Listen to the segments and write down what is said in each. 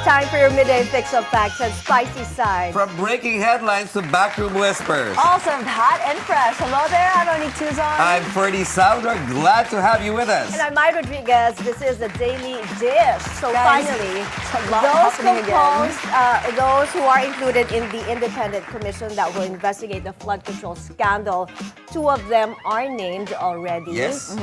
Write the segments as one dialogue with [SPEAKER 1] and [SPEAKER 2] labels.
[SPEAKER 1] Time for your midday fix of facts and spicy side.
[SPEAKER 2] From breaking headlines to backroom whispers.
[SPEAKER 3] All served hot and fresh. Hello there, I'm Monique Tuzon.
[SPEAKER 2] I'm Ferdi Salvador. Glad to have you with us.
[SPEAKER 1] And I'm Mai Rodriguez. This is the Daily Dish. So
[SPEAKER 3] Guys,
[SPEAKER 1] finally,
[SPEAKER 3] a lot
[SPEAKER 1] those
[SPEAKER 3] happening again.
[SPEAKER 1] those who are included in the independent commission that will investigate the flood control scandal, two of them are named already.
[SPEAKER 2] Yes.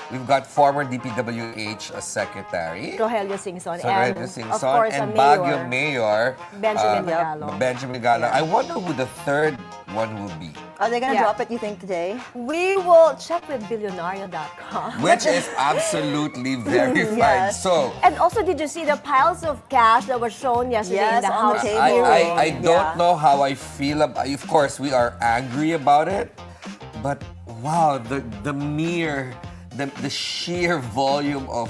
[SPEAKER 2] We've got former DPWH secretary.
[SPEAKER 1] Rogelio Singson
[SPEAKER 2] Rogelio
[SPEAKER 1] and
[SPEAKER 2] Singson,
[SPEAKER 1] of course
[SPEAKER 2] and
[SPEAKER 1] a
[SPEAKER 2] Baguio
[SPEAKER 1] mayor,
[SPEAKER 2] Mayor
[SPEAKER 1] Benjamin Magalong.
[SPEAKER 2] Benjamin Magalong. I wonder who the third one will be.
[SPEAKER 3] Are they going to
[SPEAKER 1] Yeah.
[SPEAKER 3] drop it, you think, today?
[SPEAKER 1] We will check with Bilyonaryo.com.
[SPEAKER 2] Which is absolutely verified.
[SPEAKER 3] Yes.
[SPEAKER 2] So,
[SPEAKER 1] And also, did you see the piles of cash that were shown yesterday
[SPEAKER 3] Yes,
[SPEAKER 1] in the
[SPEAKER 3] on the
[SPEAKER 1] House
[SPEAKER 3] table.
[SPEAKER 1] hearing?
[SPEAKER 2] I don't know how I feel about. Of course, we are angry about it, but wow, the sheer volume of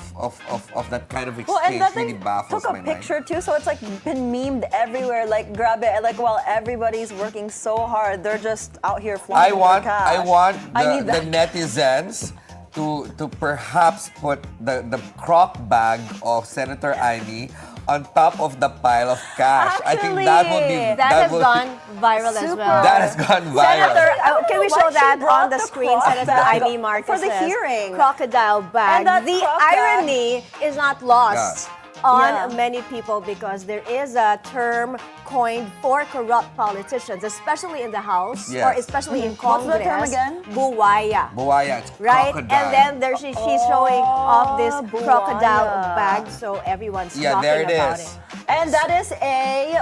[SPEAKER 2] that kind of exchange
[SPEAKER 3] Well, and that
[SPEAKER 2] really
[SPEAKER 3] thing
[SPEAKER 2] baffles
[SPEAKER 3] took a
[SPEAKER 2] my mind.
[SPEAKER 3] picture too, so it's like been memed everywhere. Like, grab it. Like, while everybody's working so hard, they're just out here
[SPEAKER 2] I
[SPEAKER 3] flaunting
[SPEAKER 2] want
[SPEAKER 3] their cash.
[SPEAKER 2] the,
[SPEAKER 3] need
[SPEAKER 2] the
[SPEAKER 3] that.
[SPEAKER 2] netizens to perhaps put the crock bag of Senator Amy on top of the pile of cash. I think that would be
[SPEAKER 3] Actually,
[SPEAKER 1] That has
[SPEAKER 2] would
[SPEAKER 1] gone viral as
[SPEAKER 3] Super.
[SPEAKER 1] well.
[SPEAKER 2] that has gone viral.
[SPEAKER 1] Senator, can we
[SPEAKER 3] Why
[SPEAKER 1] show
[SPEAKER 3] she
[SPEAKER 1] that
[SPEAKER 3] brought
[SPEAKER 1] on the
[SPEAKER 3] the
[SPEAKER 1] screen?
[SPEAKER 3] crock
[SPEAKER 1] Senator
[SPEAKER 3] bag
[SPEAKER 1] Amy Marquez
[SPEAKER 3] for the hearing.
[SPEAKER 1] crocodile bag.
[SPEAKER 3] And that
[SPEAKER 1] The
[SPEAKER 3] crock bag-
[SPEAKER 1] irony is not lost on
[SPEAKER 3] Yeah.
[SPEAKER 1] many people because there is a term coined for corrupt politicians, especially in the House
[SPEAKER 2] Yes.
[SPEAKER 1] or especially in
[SPEAKER 3] What's the
[SPEAKER 1] Congress.
[SPEAKER 3] term again?
[SPEAKER 1] Buwaya.
[SPEAKER 2] Buwaya, it's
[SPEAKER 1] Right?
[SPEAKER 2] crocodile.
[SPEAKER 1] And then there she's showing off this
[SPEAKER 3] buwaya.
[SPEAKER 1] crocodile bag, so everyone's
[SPEAKER 2] Yeah,
[SPEAKER 1] talking
[SPEAKER 2] there it
[SPEAKER 1] about
[SPEAKER 2] is.
[SPEAKER 1] it.
[SPEAKER 3] And that is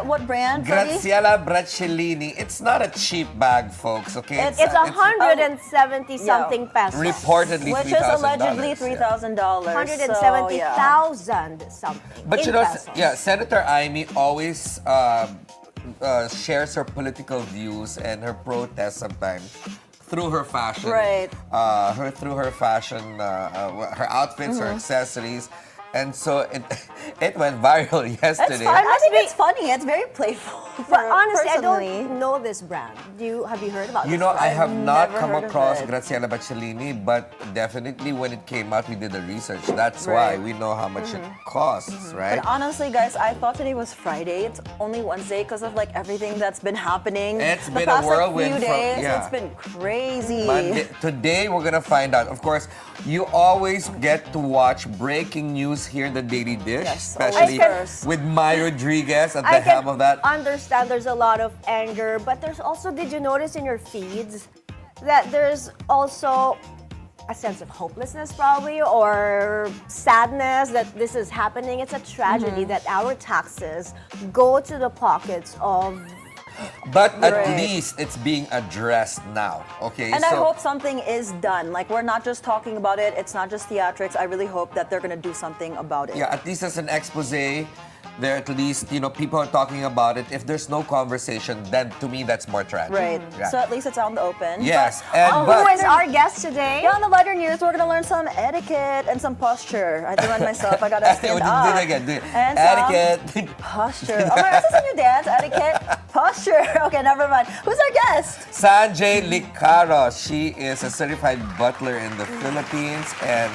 [SPEAKER 3] what brand? Ferdi?
[SPEAKER 2] Graziella Bracellini. It's not a cheap bag, folks, okay?
[SPEAKER 1] It's 170 something pesos.
[SPEAKER 2] reportedly
[SPEAKER 3] Which is
[SPEAKER 2] $3,000,
[SPEAKER 3] allegedly
[SPEAKER 2] yeah.
[SPEAKER 3] $3,000.
[SPEAKER 1] 170,000 something.
[SPEAKER 2] But
[SPEAKER 1] in
[SPEAKER 2] you know,
[SPEAKER 1] pesos.
[SPEAKER 2] yeah, Senator Amy always shares her political views and her protests sometimes through her fashion.
[SPEAKER 3] Right.
[SPEAKER 2] Through her fashion, her outfits, her accessories. And so it went viral
[SPEAKER 3] It's
[SPEAKER 2] yesterday.
[SPEAKER 3] fun. I think it's funny. It's very playful.
[SPEAKER 1] But honestly, I
[SPEAKER 3] personally.
[SPEAKER 1] don't know this brand. Have you heard about
[SPEAKER 2] You
[SPEAKER 1] this
[SPEAKER 2] know, I
[SPEAKER 1] brand?
[SPEAKER 2] have not
[SPEAKER 3] never
[SPEAKER 2] come
[SPEAKER 3] heard of
[SPEAKER 2] across
[SPEAKER 3] it.
[SPEAKER 2] Graziella Bracellini, but definitely when it came out, we did the research. That's
[SPEAKER 3] Right.
[SPEAKER 2] why we know how much it costs, right?
[SPEAKER 3] But honestly, guys, I thought today was Friday. It's only Wednesday because of like everything that's been happening.
[SPEAKER 2] It's
[SPEAKER 3] the
[SPEAKER 2] been
[SPEAKER 3] past,
[SPEAKER 2] a whirlwind
[SPEAKER 3] few
[SPEAKER 2] from-
[SPEAKER 3] days.
[SPEAKER 2] yeah.
[SPEAKER 3] It's been crazy.
[SPEAKER 2] Today, we're gonna find out. Of course, you always get to watch breaking news here in the Daily Dish,
[SPEAKER 3] Yes,
[SPEAKER 2] especially
[SPEAKER 3] always.
[SPEAKER 2] with Mai Rodriguez at
[SPEAKER 1] I
[SPEAKER 2] the helm of that.
[SPEAKER 1] understand there's a lot of anger, but there's also, did you notice in your feeds that there's also a sense of hopelessness probably or sadness that this is happening? It's a tragedy that our taxes go to the pockets of...
[SPEAKER 2] But at
[SPEAKER 3] Right.
[SPEAKER 2] least it's being addressed now. Okay,
[SPEAKER 3] And I hope something is done. Like, we're not just talking about it. It's not just theatrics. I really hope that they're going to do something about it.
[SPEAKER 2] yeah, at least as an expose, there at least people are talking about it. If there's no conversation, then to me that's more tragic.
[SPEAKER 3] Right.
[SPEAKER 2] Yeah.
[SPEAKER 3] So at least it's out in the open.
[SPEAKER 2] Yes,
[SPEAKER 1] Who is our guest today?
[SPEAKER 3] Yeah, on the lighter news, we're gonna learn some etiquette and some posture. I do it myself. I gotta stand
[SPEAKER 2] do
[SPEAKER 3] up.
[SPEAKER 2] it again. Do it.
[SPEAKER 3] And some
[SPEAKER 2] Etiquette.
[SPEAKER 3] posture. Oh my God, is this a new dance? Etiquette, posture. Okay, never mind. Who's our guest?
[SPEAKER 2] Sanjay Licaros. She is a certified butler in the Philippines, and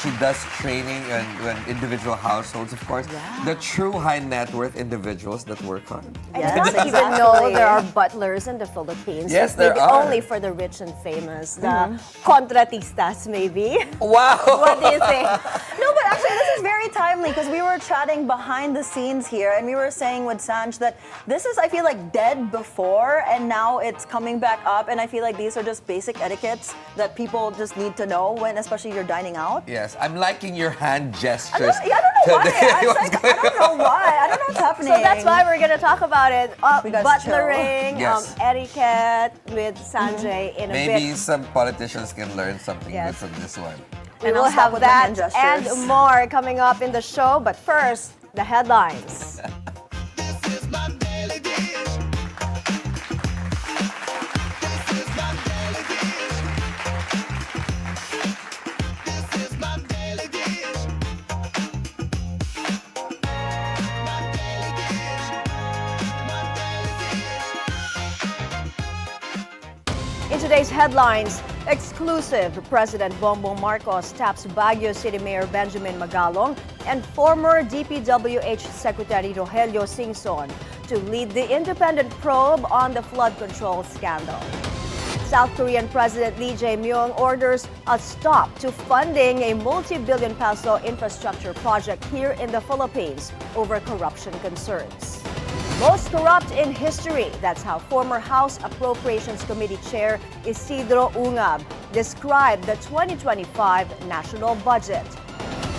[SPEAKER 2] she does training in individual households, of course. The true high net worth individuals that work on.
[SPEAKER 1] I
[SPEAKER 3] Yes,
[SPEAKER 1] did not even
[SPEAKER 3] exactly.
[SPEAKER 1] know there are butlers in the Philippines.
[SPEAKER 2] Yes,
[SPEAKER 1] It's
[SPEAKER 2] there
[SPEAKER 1] maybe
[SPEAKER 2] are.
[SPEAKER 1] only for the rich and famous, the contratistas maybe.
[SPEAKER 2] Wow!
[SPEAKER 1] What do you think?
[SPEAKER 3] No, but actually, this is very timely because we were chatting behind the scenes here, and we were saying with Sanj that this is, I feel like, dead before, and now it's coming back up. And I feel like these are just basic etiquettes that people just need to know when, especially you're dining out.
[SPEAKER 2] Yes, I'm liking your hand
[SPEAKER 3] I
[SPEAKER 2] gestures.
[SPEAKER 3] don't know why.
[SPEAKER 2] today.
[SPEAKER 3] I don't know why. I don't know what's happening.
[SPEAKER 1] So that's why we're going to talk about it.
[SPEAKER 3] We guys
[SPEAKER 1] Butlering,
[SPEAKER 2] Yes.
[SPEAKER 1] etiquette with Sanjay in a
[SPEAKER 2] Maybe
[SPEAKER 1] bit.
[SPEAKER 2] some politicians can learn something
[SPEAKER 1] Yes.
[SPEAKER 2] good from this one.
[SPEAKER 1] And
[SPEAKER 3] I'll
[SPEAKER 1] we'll
[SPEAKER 3] stop
[SPEAKER 1] have
[SPEAKER 3] with the
[SPEAKER 1] that
[SPEAKER 3] hand gestures.
[SPEAKER 1] and more coming up in the show. But first, the headlines. In today's headlines, Exclusive, President Bongbong Marcos taps Baguio City Mayor Benjamin Magalong and former DPWH Secretary Rogelio Singson to lead the independent probe on the flood control scandal. South Korean President Lee Jae-myung orders a stop to funding a multi-billion peso infrastructure project here in the Philippines over corruption concerns. Most corrupt in history. That's how former House Appropriations Committee Chair Isidro Ungab described the 2025 national budget.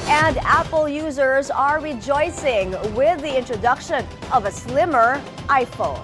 [SPEAKER 1] And Apple users are rejoicing with the introduction of a slimmer iPhone.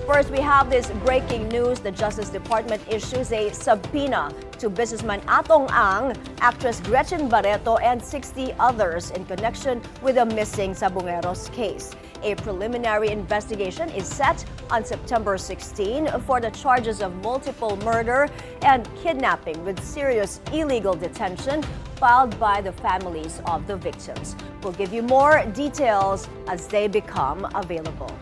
[SPEAKER 1] First, we have this breaking news. The Justice Department issues a subpoena to businessman Atong Ang, actress Gretchen Barreto, and 60 others in connection with the missing Sabongeros case. A preliminary investigation is set on September 16 for the charges of multiple murder and kidnapping with serious illegal detention filed by the families of the victims. We'll give you more details as they become available.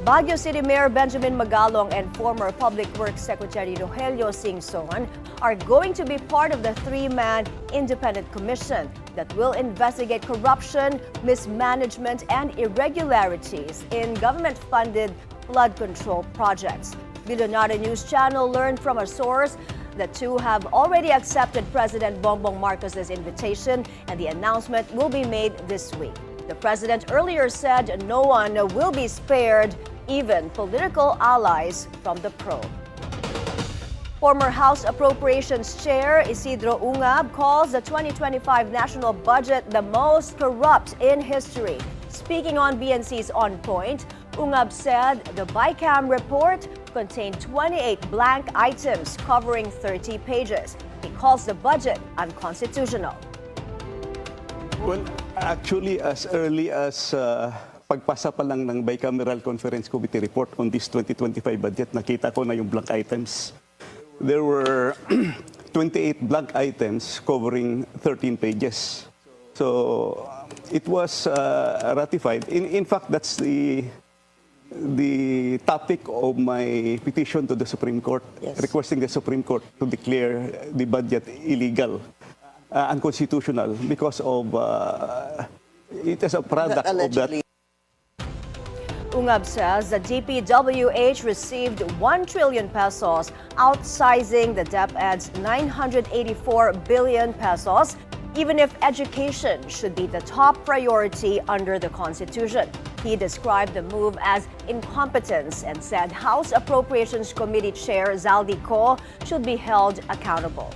[SPEAKER 1] Baguio City Mayor Benjamin Magalong and former Public Works Secretary Rogelio Singson are going to be part of the three-man independent commission that will investigate corruption, mismanagement, and irregularities in government-funded flood control projects. Bilyonaryo News Channel learned from a source the two have already accepted President Bongbong Marcos' invitation, and the announcement will be made this week. The president earlier said no one will be spared, even political allies from the probe. Former House Appropriations Chair Isidro Ungab calls the 2025 national budget the most corrupt in history. Speaking on BNC's On Point, Ungab said the BICAM report contained 28 blank items covering 30 pages. He calls the budget unconstitutional.
[SPEAKER 4] Well, actually, as early as pagpasa pa lang ng Bicameral Conference Committee report on this 2025 budget, nakita ko na yung blank items. There were 28 blank items covering 13 pages. So it was ratified. In fact, that's the topic of my petition to the Supreme Court, requesting the Supreme Court to declare the budget illegal, unconstitutional, because of it is a product of that.
[SPEAKER 1] Ungab says the DPWH received 1 trillion pesos, outsizing the DepEd's 984 billion pesos, even if education should be the top priority under the Constitution. He described the move as incompetence and said House Appropriations Committee Chair Zaldi Ko should be held accountable.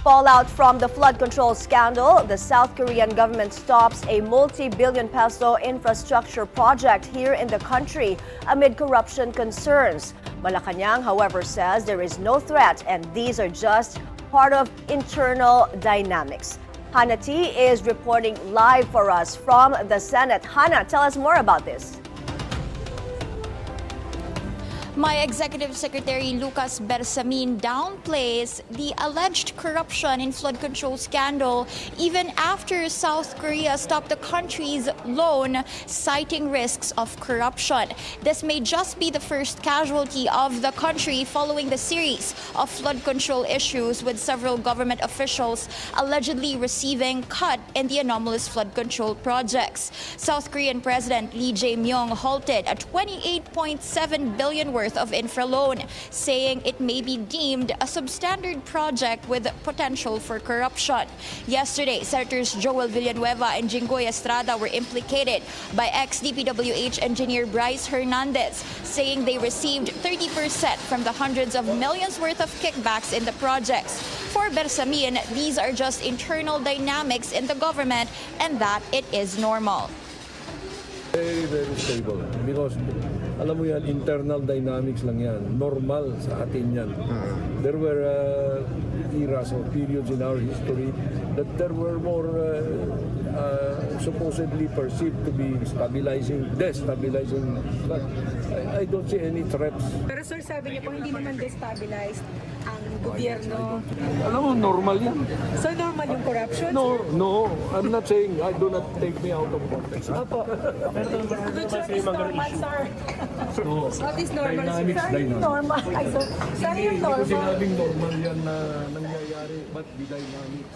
[SPEAKER 1] Fallout from the flood control scandal, the South Korean government stops a multi-billion peso infrastructure project here in the country amid corruption concerns. Malacanang, however, says there is no threat and these are just part of internal dynamics. Hannah T is reporting live for us from the Senate. Hannah, tell us more about this.
[SPEAKER 5] My Executive Secretary Lucas Bersamin downplays the alleged corruption in flood control scandal even after South Korea stopped the country's loan, citing risks of corruption. This may just be the first casualty of the country following the series of flood control issues with several government officials allegedly receiving cut in the anomalous flood control projects. South Korean President Lee Jae-myung halted a 28.7 billion worth of infra loan, saying it may be deemed a substandard project with potential for corruption. Yesterday, Senators Joel Villanueva and Jinggoy Estrada were implicated by ex-DPWH engineer Bryce Hernandez, saying they received 30% from the hundreds of millions worth of kickbacks in the projects. For Bersamin, these are just internal dynamics in the government and that it is normal.
[SPEAKER 6] Very, very stable because alam mo yan, internal dynamics lang yan. Normal sa atin yan. There were eras or periods in our history that there were more supposedly perceived to be destabilizing. But I don't see any threats.
[SPEAKER 7] Pero sir, sabi niyo po hindi naman destabilized ang gobyerno.
[SPEAKER 6] Alam mo, normal yan.
[SPEAKER 7] So normal yung corruption?
[SPEAKER 6] No, I'm not saying, do not take me out of context.
[SPEAKER 7] Opo. But sir, it's normal, sir.
[SPEAKER 6] Oo.
[SPEAKER 7] What is normal?
[SPEAKER 6] Dynamics,
[SPEAKER 7] Saan yung
[SPEAKER 6] dynamics.
[SPEAKER 7] normal? Ay, so, saan yung
[SPEAKER 6] Hindi ko
[SPEAKER 7] normal?
[SPEAKER 6] sinabing normal yan na nangyayari, but the dynamics.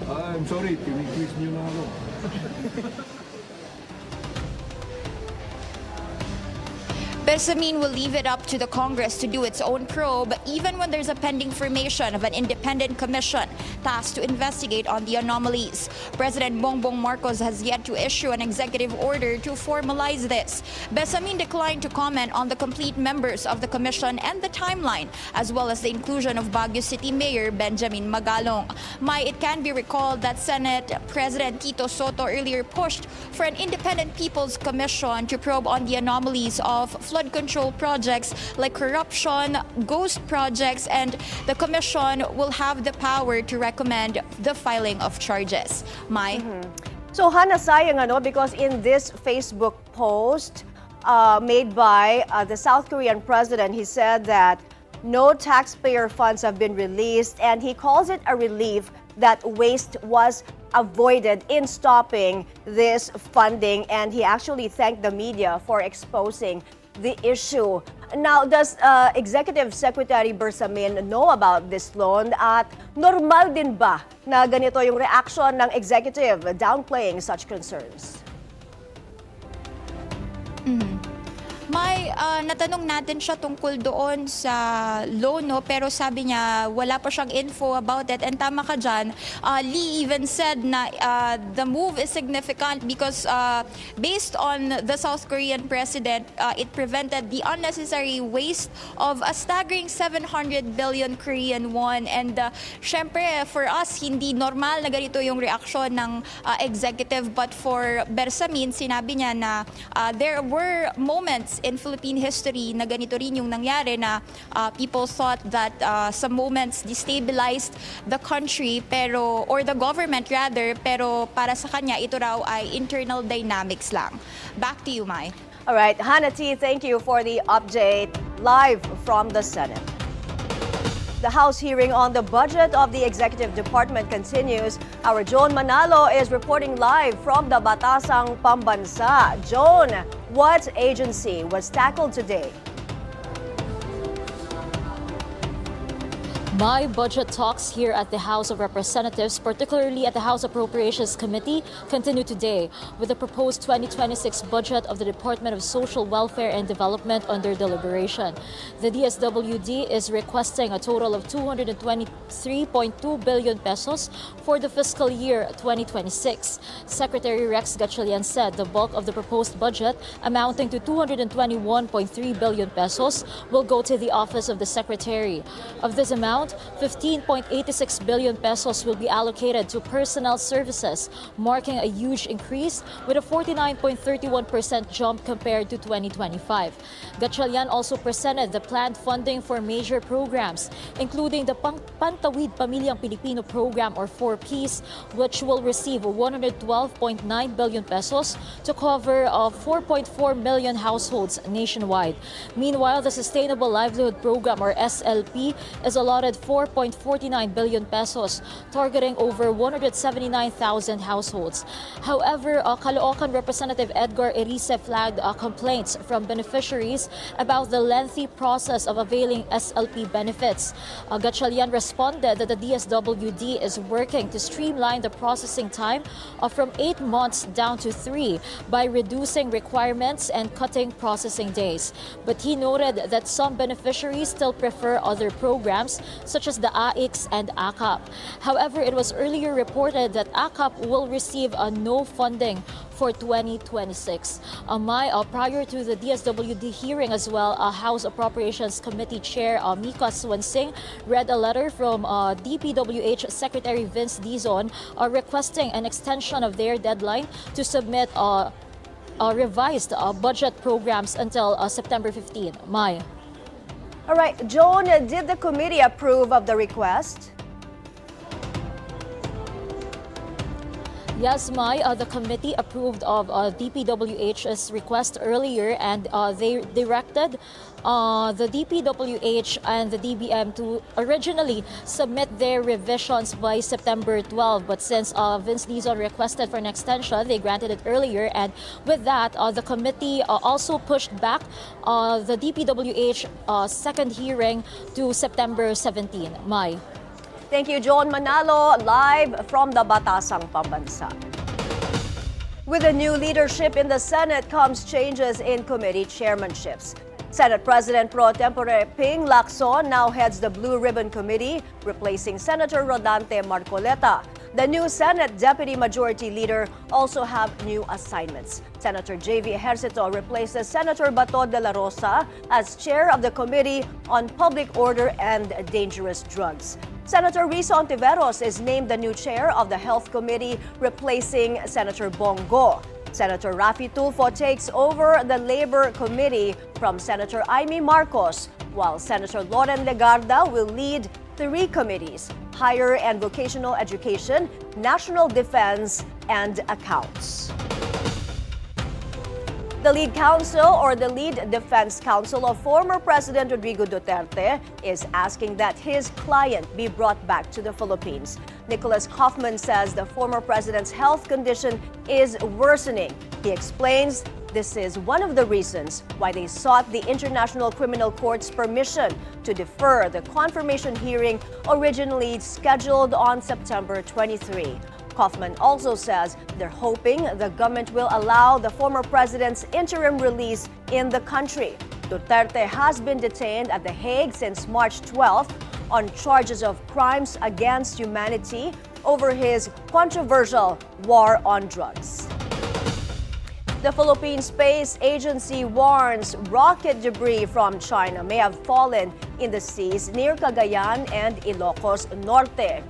[SPEAKER 6] I'm sorry, tiniquiz niyo na ako.
[SPEAKER 5] Bersamin will leave it up to the Congress to do its own probe, even when there's a pending formation of an independent commission tasked to investigate on the anomalies. President Bongbong Marcos has yet to issue an executive order to formalize this. Bersamin declined to comment on the complete members of the commission and the timeline, as well as the inclusion of Baguio City Mayor Benjamin Magalong. It can be recalled that Senate President Tito Soto earlier pushed for an independent People's Commission to probe on the anomalies of flood control projects like corruption, ghost projects, and the commission will have the power to recommend the filing of charges. Mai?
[SPEAKER 1] So Hana, sayang because in this Facebook post made by the South Korean president, he said that no taxpayer funds have been released, and he calls it a relief that waste was avoided in stopping this funding, and he actually thanked the media for exposing the issue. Now, does Executive Secretary Bersamin know about this loan, at normal din ba na ganito yung reaction ng executive downplaying such concerns?
[SPEAKER 5] Natanong natin siya tungkol doon sa loan, no? Pero sabi niya wala pa siyang info about it. And tama ka dyan, Lee even said na the move is significant because based on the South Korean president, it prevented the unnecessary waste of a staggering 700 billion Korean won. And syempre, for us, hindi normal na ganito yung reaksyon ng executive. But for Bersamin, sinabi niya na there were moments in Philippine history na ganito rin yung nangyari, na people thought that some moments destabilized the country or the government rather, pero para sa kanya ito raw ay internal dynamics lang. Back to you, Mai.
[SPEAKER 1] All right, Hannah T, thank you for the update live from the Senate. The House hearing on the budget of the Executive Department continues. Our Joan Manalo is reporting live from the Batasang Pambansa. Joan, what agency was tackled today?
[SPEAKER 8] My budget talks here at the House of Representatives, particularly at the House Appropriations Committee, continue today with the proposed 2026 budget of the Department of Social Welfare and Development under deliberation. The DSWD is requesting a total of 223.2 billion pesos for the fiscal year 2026. Secretary Rex Gatchalian said the bulk of the proposed budget, amounting to 221.3 billion pesos, will go to the Office of the Secretary. Of this amount, 15.86 billion pesos will be allocated to personnel services, marking a huge increase with a 49.31% jump compared to 2025. Gatchalian also presented the planned funding for major programs, including the Pantawid Pamilyang Pilipino program, or 4Ps, which will receive 112.9 billion pesos to cover 4.4 million households nationwide. Meanwhile, the Sustainable Livelihood Program, or SLP, is allotted 4.49 billion pesos, targeting over 179,000 households. However, Caloocan Representative Edgar Erice flagged complaints from beneficiaries about the lengthy process of availing SLP benefits. Gatchalian responded that the DSWD is working to streamline the processing time from 8 months down to 3 by reducing requirements and cutting processing days. But he noted that some beneficiaries still prefer other programs, such as the AIX and AKAP. However, it was earlier reported that AKAP will receive no funding for 2026. Prior to the DSWD hearing as well, House Appropriations Committee Chair Mika Swansing read a letter from DPWH Secretary Vince Dizon requesting an extension of their deadline to submit revised budget programs until September 15. Mai.
[SPEAKER 1] All right, Joan, did the committee approve of the request?
[SPEAKER 8] Yes, Mai, the committee approved of DPWH's request earlier, and they directed the DPWH and the DBM to originally submit their revisions by September 12. But since Vince Dizon requested for an extension, they granted it earlier. And with that, the committee also pushed back the DPWH second hearing to September 17. Mai.
[SPEAKER 1] Thank you, John Manalo, live from the Batasang Pambansa. With the new leadership in the Senate comes changes in committee chairmanships. Senate President Pro Tempore Ping Lacson now heads the Blue Ribbon Committee, replacing Senator Rodante Marcoleta. The new Senate Deputy Majority Leader also have new assignments. Senator J.V. Ejercito replaces Senator Bato de la Rosa as chair of the Committee on Public Order and Dangerous Drugs. Senator Risa Ontiveros is named the new chair of the Health Committee, replacing Senator Bongo. Senator Raffy Tulfo takes over the Labor Committee from Senator Amy Marcos, while Senator Loren Legarda will lead 3 committees: Higher and Vocational Education, National Defense, and Accounts. The lead counsel or the lead defense counsel of former President Rodrigo Duterte is asking that his client be brought back to the Philippines. Nicholas Kaufman says the former president's health condition is worsening. He explains this is one of the reasons why they sought the International Criminal Court's permission to defer the confirmation hearing originally scheduled on September 23. Kaufman also says they're hoping the government will allow the former president's interim release in the country. Duterte has been detained at The Hague since March 12th on charges of crimes against humanity over his controversial war on drugs. The Philippine Space Agency warns rocket debris from China may have fallen in the seas near Cagayan and Ilocos Norte.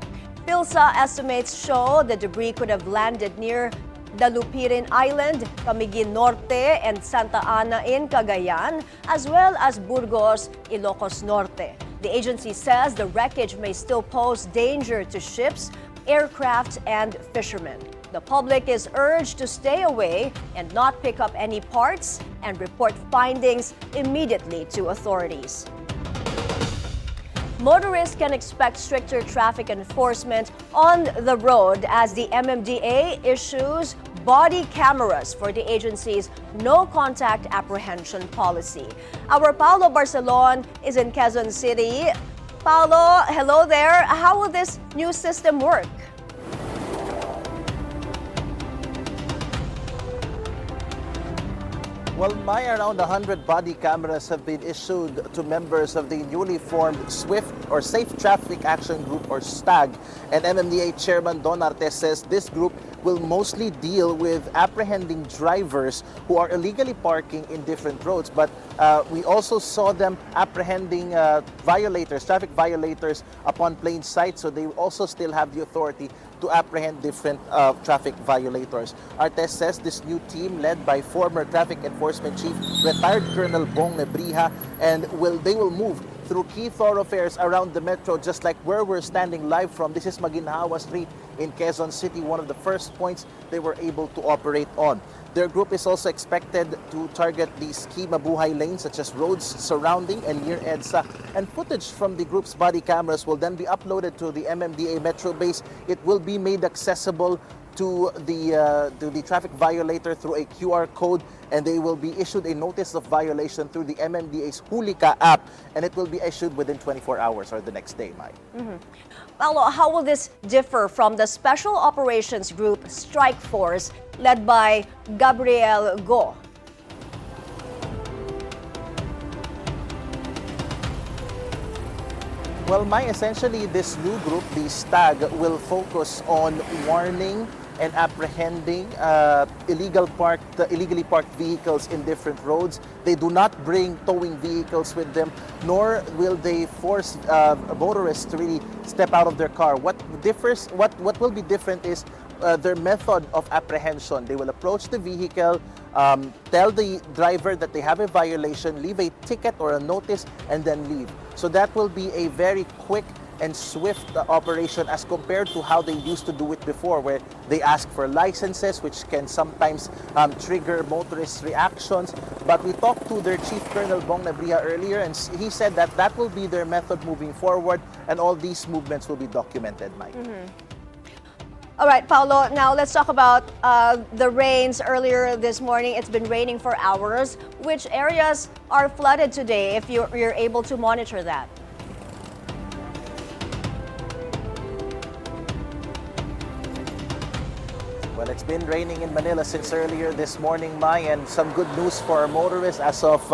[SPEAKER 1] PhilSA estimates show the debris could have landed near Dalupirin Island, Camiguin Norte, and Santa Ana in Cagayan, as well as Burgos, Ilocos Norte. The agency says the wreckage may still pose danger to ships, aircraft, and fishermen. The public is urged to stay away and not pick up any parts and report findings immediately to authorities. Motorists can expect stricter traffic enforcement on the road as the MMDA issues body cameras for the agency's no-contact apprehension policy. Our Paolo Barcelon is in Quezon City. Paolo, hello there. How will this new system work?
[SPEAKER 9] Well, around 100 body cameras have been issued to members of the newly formed SWIFT or Safe Traffic Action Group or STAG. And MMDA Chairman Don Artes says this group will mostly deal with apprehending drivers who are illegally parking in different roads. But we also saw them apprehending traffic violators upon plain sight. So they also still have the authority to apprehend different traffic violators. Artes says this new team, led by former Traffic Enforcement Chief, retired Colonel Bong Nebriha, and they will move through key thoroughfares around the metro, just like where we're standing live from. This is Maginhawa Street in Quezon City, one of the first points they were able to operate on. Their group is also expected to target the ski mabuhay lanes, such as roads surrounding and near EDSA. And footage from the group's body cameras will then be uploaded to the MMDA Metro base. It will be made accessible to the traffic violator through a QR code, and they will be issued a notice of violation through the MMDA's Hulika app, and it will be issued within 24 hours or the next day, Mai.
[SPEAKER 1] Paolo, how will this differ from the Special Operations Group Strike Force led by Gabriel Go?
[SPEAKER 9] Well, essentially this new group, the STAG, will focus on warning and apprehending illegally parked vehicles in different roads. They do not bring towing vehicles with them, nor will they force motorists to really step out of their car. What will be different is their method of apprehension. They will approach the vehicle, tell the driver that they have a violation, leave a ticket or a notice, and then leave. So that will be a very quick and swift operation as compared to how they used to do it before, where they ask for licenses, which can sometimes trigger motorist reactions. But we talked to their Chief Colonel Bong Nabria earlier, and he said that that will be their method moving forward, and all these movements will be documented, Mike.
[SPEAKER 1] All right, Paolo, now let's talk about the rains earlier this morning. It's been raining for hours. Which areas are flooded today, if you're able to monitor that?
[SPEAKER 9] Well, it's been raining in Manila since earlier this morning, Mai, and some good news for our motorists. As of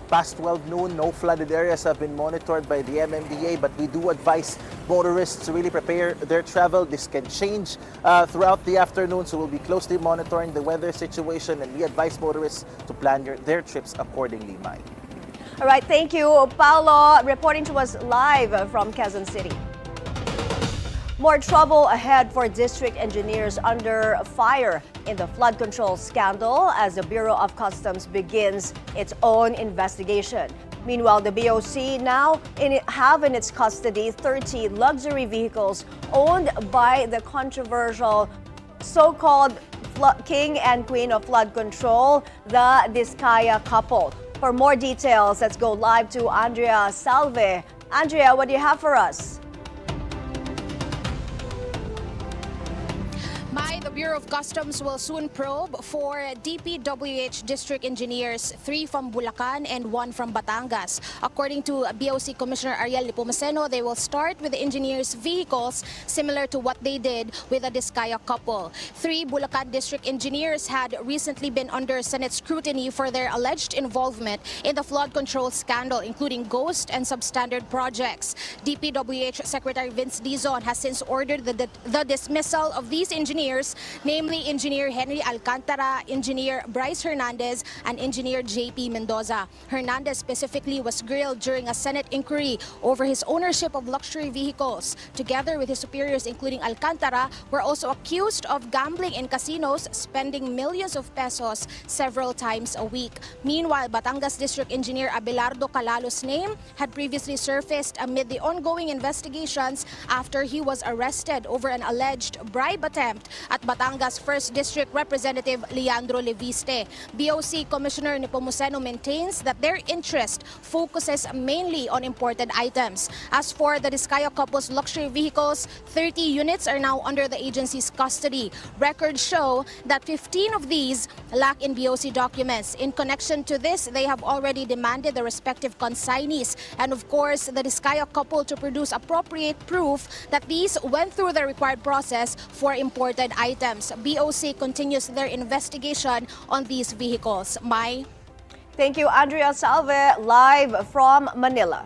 [SPEAKER 9] past 12 noon, no flooded areas have been monitored by the MMDA, but we do advise motorists to really prepare their travel. This can change throughout the afternoon, so we'll be closely monitoring the weather situation, and we advise motorists to plan their trips accordingly, Mai.
[SPEAKER 1] All right, thank you, Paolo, reporting to us live from Quezon City. More trouble ahead for district engineers under fire in the flood control scandal as the Bureau of Customs begins its own investigation. Meanwhile, the BOC now have in its custody 30 luxury vehicles owned by the controversial so-called king and queen of flood control, the Diskaya couple. For more details, let's go live to Andrea Salve. Andrea, what do you have for us?
[SPEAKER 10] The Bureau of Customs will soon probe for DPWH district engineers, 3 from Bulacan and 1 from Batangas. According to BOC Commissioner Ariel Nepomuceno, they will start with the engineers' vehicles, similar to what they did with the Diskaya couple. 3 Bulacan district engineers had recently been under Senate scrutiny for their alleged involvement in the flood control scandal, including ghost and substandard projects. DPWH Secretary Vince Dizon has since ordered the dismissal of these engineers, namely Engineer Henry Alcantara, Engineer Bryce Hernandez, and Engineer J.P. Mendoza. Hernandez specifically was grilled during a Senate inquiry over his ownership of luxury vehicles. Together with his superiors, including Alcantara, were also accused of gambling in casinos, spending millions of pesos several times a week. Meanwhile, Batangas District Engineer Abelardo Calalo's name had previously surfaced amid the ongoing investigations after he was arrested over an alleged bribe attempt at Batangas 1st District Representative Leandro Leviste. BOC Commissioner Nepomuceno maintains that their interest focuses mainly on imported items. As for the Diskaya couple's luxury vehicles, 30 units are now under the agency's custody. Records show that 15 of these lack in BOC documents. In connection to this, they have already demanded the respective consignees and, of course, the Diskaya couple to produce appropriate proof that these went through the required process for imported items. BOC continues their investigation on these vehicles. Mai?
[SPEAKER 1] Thank you, Andrea Salve, live from Manila.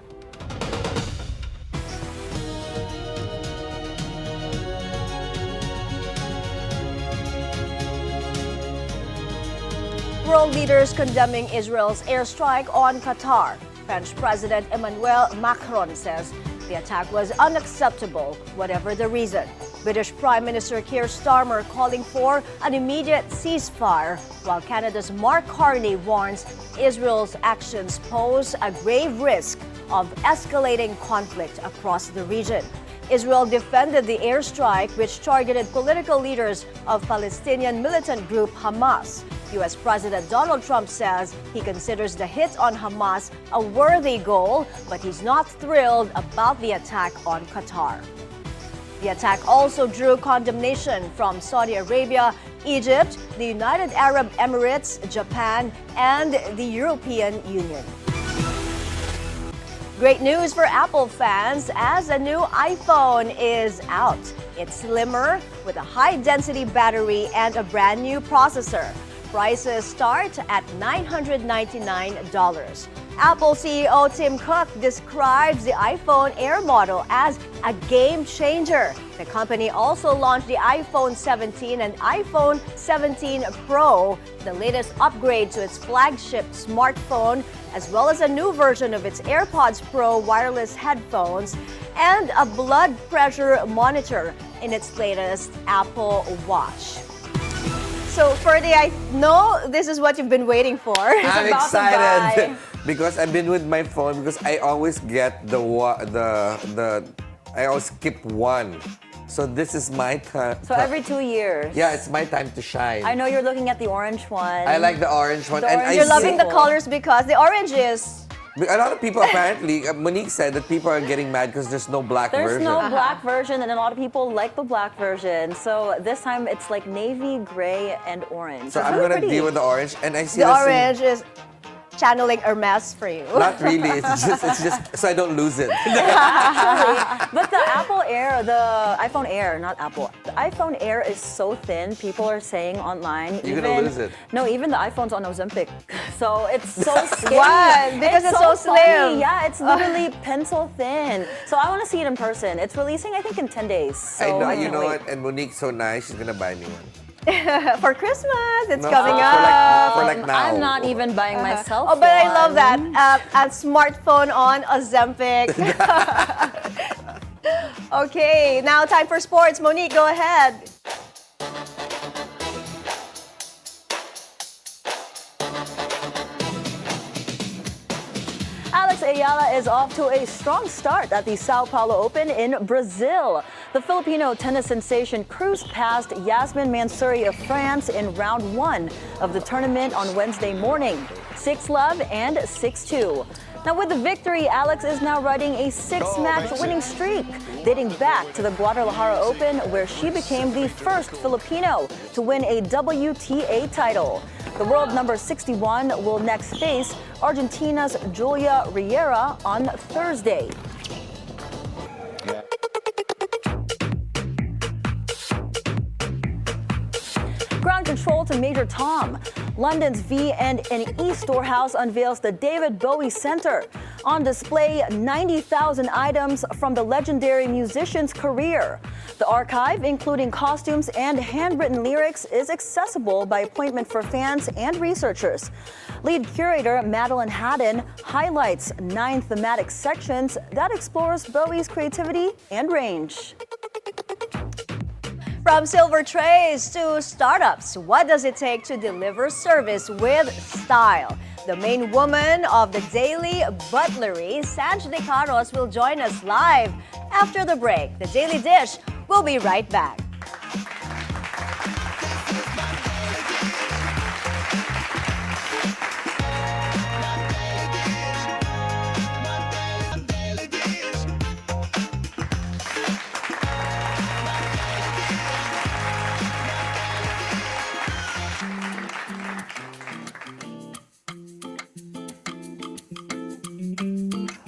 [SPEAKER 1] World leaders condemning Israel's airstrike on Qatar. French President Emmanuel Macron says the attack was unacceptable, whatever the reason. British Prime Minister Keir Starmer calling for an immediate ceasefire, while Canada's Mark Carney warns Israel's actions pose a grave risk of escalating conflict across the region. Israel defended the airstrike, which targeted political leaders of Palestinian militant group Hamas. U.S. President Donald Trump says he considers the hit on Hamas a worthy goal, but he's not thrilled about the attack on Qatar. The attack also drew condemnation from Saudi Arabia, Egypt, the United Arab Emirates, Japan, and the European Union. Great news for Apple fans as a new iPhone is out. It's slimmer with a high-density battery and a brand new processor. Prices start at $999. Apple CEO Tim Cook describes the iPhone Air model as a game changer. The company also launched the iPhone 17 and iPhone 17 Pro, the latest upgrade to its flagship smartphone, as well as a new version of its AirPods Pro wireless headphones and a blood pressure monitor in its latest Apple Watch. So, Ferdi, I know this is what you've been waiting for.
[SPEAKER 2] I'm excited because I've been with my phone because I always get the I always skip one. So this is my time.
[SPEAKER 3] So every 2 years.
[SPEAKER 2] Yeah, it's my time to shine.
[SPEAKER 3] I know you're looking at the orange one.
[SPEAKER 2] I like the orange one.
[SPEAKER 3] The
[SPEAKER 2] and
[SPEAKER 3] orange-
[SPEAKER 2] I
[SPEAKER 1] You're loving
[SPEAKER 2] see-
[SPEAKER 1] the colors because the orange is...
[SPEAKER 2] A lot of people apparently, Monique said that people are getting mad because there's no black
[SPEAKER 3] There's
[SPEAKER 2] version.
[SPEAKER 3] no black version, and a lot of people like the black version. So this time it's like navy, gray, and orange.
[SPEAKER 2] So
[SPEAKER 3] It's
[SPEAKER 2] I'm
[SPEAKER 3] really
[SPEAKER 2] gonna
[SPEAKER 3] pretty.
[SPEAKER 2] deal with the orange, and I see
[SPEAKER 1] The
[SPEAKER 2] this in-
[SPEAKER 1] orange is channeling Hermes for you.
[SPEAKER 2] Not really. It's just so I don't lose it.
[SPEAKER 3] But the Apple Air, the iPhone Air, not Apple. The iPhone Air is so thin. People are saying online.
[SPEAKER 2] You're gonna lose it.
[SPEAKER 3] No, even the iPhone's on Ozempic. So it's so skinny.
[SPEAKER 1] Why? Because it's so
[SPEAKER 3] funny.
[SPEAKER 1] slim.
[SPEAKER 3] Yeah, it's literally pencil thin. So I want to see it in person. It's releasing, I think, in 10 days. So
[SPEAKER 2] I know.
[SPEAKER 3] can't
[SPEAKER 2] You know
[SPEAKER 3] wait.
[SPEAKER 2] what? And Monique's so nice. She's gonna buy me one.
[SPEAKER 1] For Christmas, it's
[SPEAKER 2] No,
[SPEAKER 1] coming
[SPEAKER 2] for
[SPEAKER 1] up.
[SPEAKER 2] for like now.
[SPEAKER 3] I'm not even buying myself.
[SPEAKER 1] Oh, but I love
[SPEAKER 3] one.
[SPEAKER 1] that. A smartphone on Ozempic. Okay, now time for sports. Monique, go ahead.
[SPEAKER 3] Alex Ayala is off to a strong start at the Sao Paulo Open in Brazil. The Filipino tennis sensation cruised past Yasmin Mansouri of France in round 1 of the tournament on Wednesday morning. 6-love and 6-2. Now with the victory, Alex is now riding a 6-match winning streak, dating back to the Guadalajara Open, where she became the first Filipino to win a WTA title. The world number 61 will next face Argentina's Julia Riera on Thursday. Ground control to Major Tom. London's V&E Storehouse unveils the David Bowie Center. On display, 90,000 items from the legendary musician's career. The archive, including costumes and handwritten lyrics, is accessible by appointment for fans and researchers. Lead curator Madeline Haddon highlights 9 thematic sections that explores Bowie's creativity and range.
[SPEAKER 1] From silver trays to startups, what does it take to deliver service with style? The main woman of the Daily Butlery, Sanjay Licaros, will join us live after the break. The Daily Dish will be right back.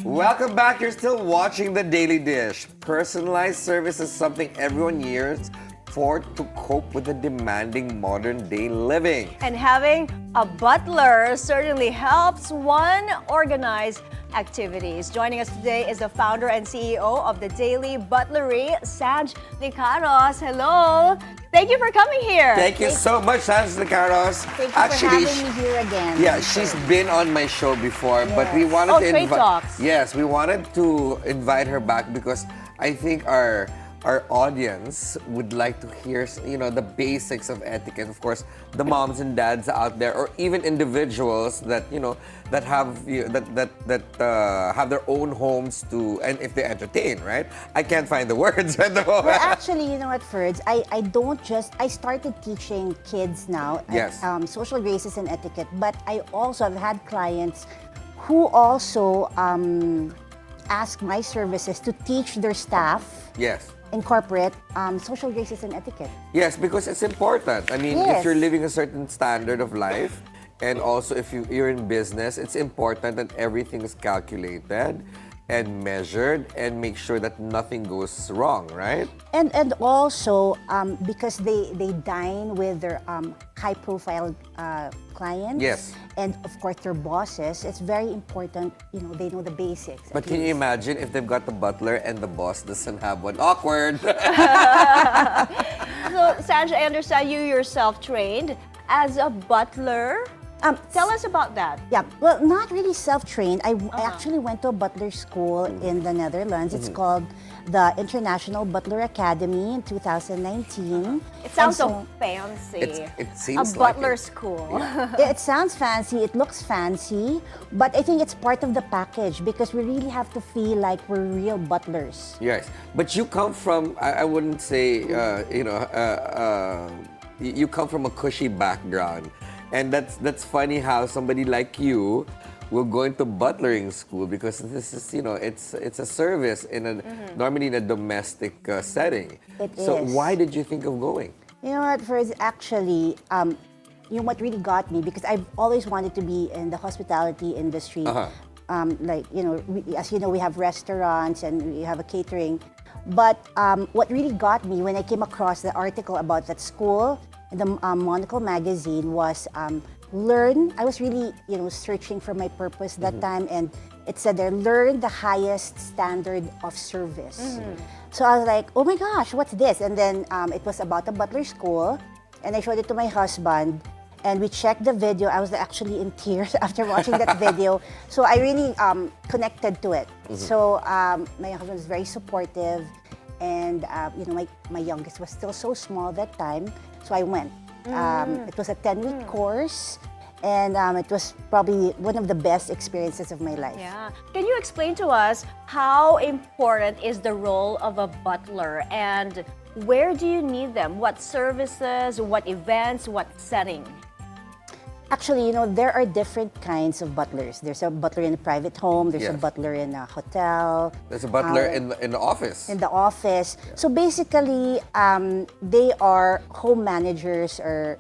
[SPEAKER 2] Welcome back. You're still watching The Daily Dish. Personalized service is something everyone yearns for to cope with the demanding modern day living.
[SPEAKER 1] And having a butler certainly helps one organize activities. Joining us today is the founder and CEO of the Daily Butlery, Sanjay Licaros. Hello. Thank you for coming here.
[SPEAKER 2] Thank you so much, Sanjay Licaros.
[SPEAKER 11] Thank you for having me here again.
[SPEAKER 2] Yeah, she's been on my show before, but we wanted
[SPEAKER 1] Oh,
[SPEAKER 2] to
[SPEAKER 1] Trade Talks.
[SPEAKER 2] Yes, we wanted to invite her back because I think our audience would like to hear, the basics of etiquette. Of course, the moms and dads out there, or even individuals that that have have their own homes to, and if they entertain, right? I can't find the words at the moment.
[SPEAKER 11] Well, actually, you know what, Ferds? I started teaching kids now
[SPEAKER 2] Yes.
[SPEAKER 11] social graces and etiquette, but I also have had clients who also ask my services to teach their staff
[SPEAKER 2] Yes.
[SPEAKER 11] in corporate social graces and etiquette.
[SPEAKER 2] Yes, because it's important. I mean, if
[SPEAKER 11] Yes.
[SPEAKER 2] you're living a certain standard of life, and also if you're in business, it's important that everything is calculated and measured and make sure that nothing goes wrong, right?
[SPEAKER 11] And also because they dine with their high profile clients.
[SPEAKER 2] Yes.
[SPEAKER 11] And of course their bosses, it's very important, they know the basics.
[SPEAKER 2] But
[SPEAKER 11] at
[SPEAKER 2] can you
[SPEAKER 11] least.
[SPEAKER 2] imagine if they've got the butler and the boss doesn't have one? Awkward!
[SPEAKER 1] So, Sanjay, I understand you yourself trained as a butler. Tell us about that.
[SPEAKER 11] Yeah, well, not really self-trained. I actually went to a butler school in the Netherlands. It's called the International Butler Academy in 2019.
[SPEAKER 1] It sounds
[SPEAKER 11] And
[SPEAKER 1] so fancy.
[SPEAKER 2] It seems
[SPEAKER 1] a
[SPEAKER 2] like
[SPEAKER 1] butler
[SPEAKER 2] it.
[SPEAKER 1] school.
[SPEAKER 11] It sounds fancy, it looks fancy, but I think it's part of the package because we really have to feel like we're real butlers.
[SPEAKER 2] Yes, but you come from, I wouldn't say, you come from a cushy background. And that's funny how somebody like you will go into butlering school because this is, it's a service normally in a domestic setting. So
[SPEAKER 11] is.
[SPEAKER 2] why did you think of going?
[SPEAKER 11] You know what, first, actually, what really got me, because I've always wanted to be in the hospitality industry. As you know, we have restaurants and we have a catering. But what really got me when I came across the article about that school in the Monocle magazine was learn. I was really, searching for my purpose that time, and it said there, learn the highest standard of service. So I was like, oh my gosh, what's this? And then it was about a butler school, and I showed it to my husband, and we checked the video. I was actually in tears after watching that video. So I really connected to it. So my husband was very supportive, and my youngest was still so small that time, so I went. It was a 10-week course, and it was probably one of the best experiences of my life.
[SPEAKER 1] Yeah. Can you explain to us how important is the role of a butler and where do you need them? What services, what events, what setting?
[SPEAKER 11] Actually, there are different kinds of butlers. There's a butler in a private home. There's a butler in a hotel.
[SPEAKER 2] There's a butler in the office.
[SPEAKER 11] In the office. Yeah. So basically, they are home managers, or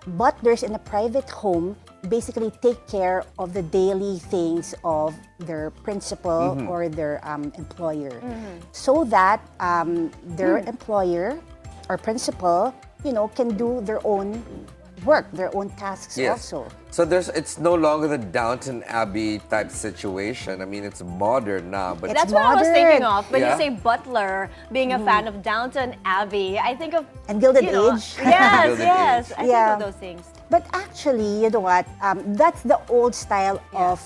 [SPEAKER 11] butlers in a private home basically take care of the daily things of their principal or their employer, so that their employer or principal can do their own work, their own tasks also.
[SPEAKER 2] So it's no longer the Downton Abbey type situation. I mean, it's modern now, but
[SPEAKER 1] that's what I was thinking of when you say butler. Being a fan of Downton Abbey, I think of
[SPEAKER 11] and Gilded Age.
[SPEAKER 1] Yes, I think of those things.
[SPEAKER 11] But actually, you know what? That's the old style of.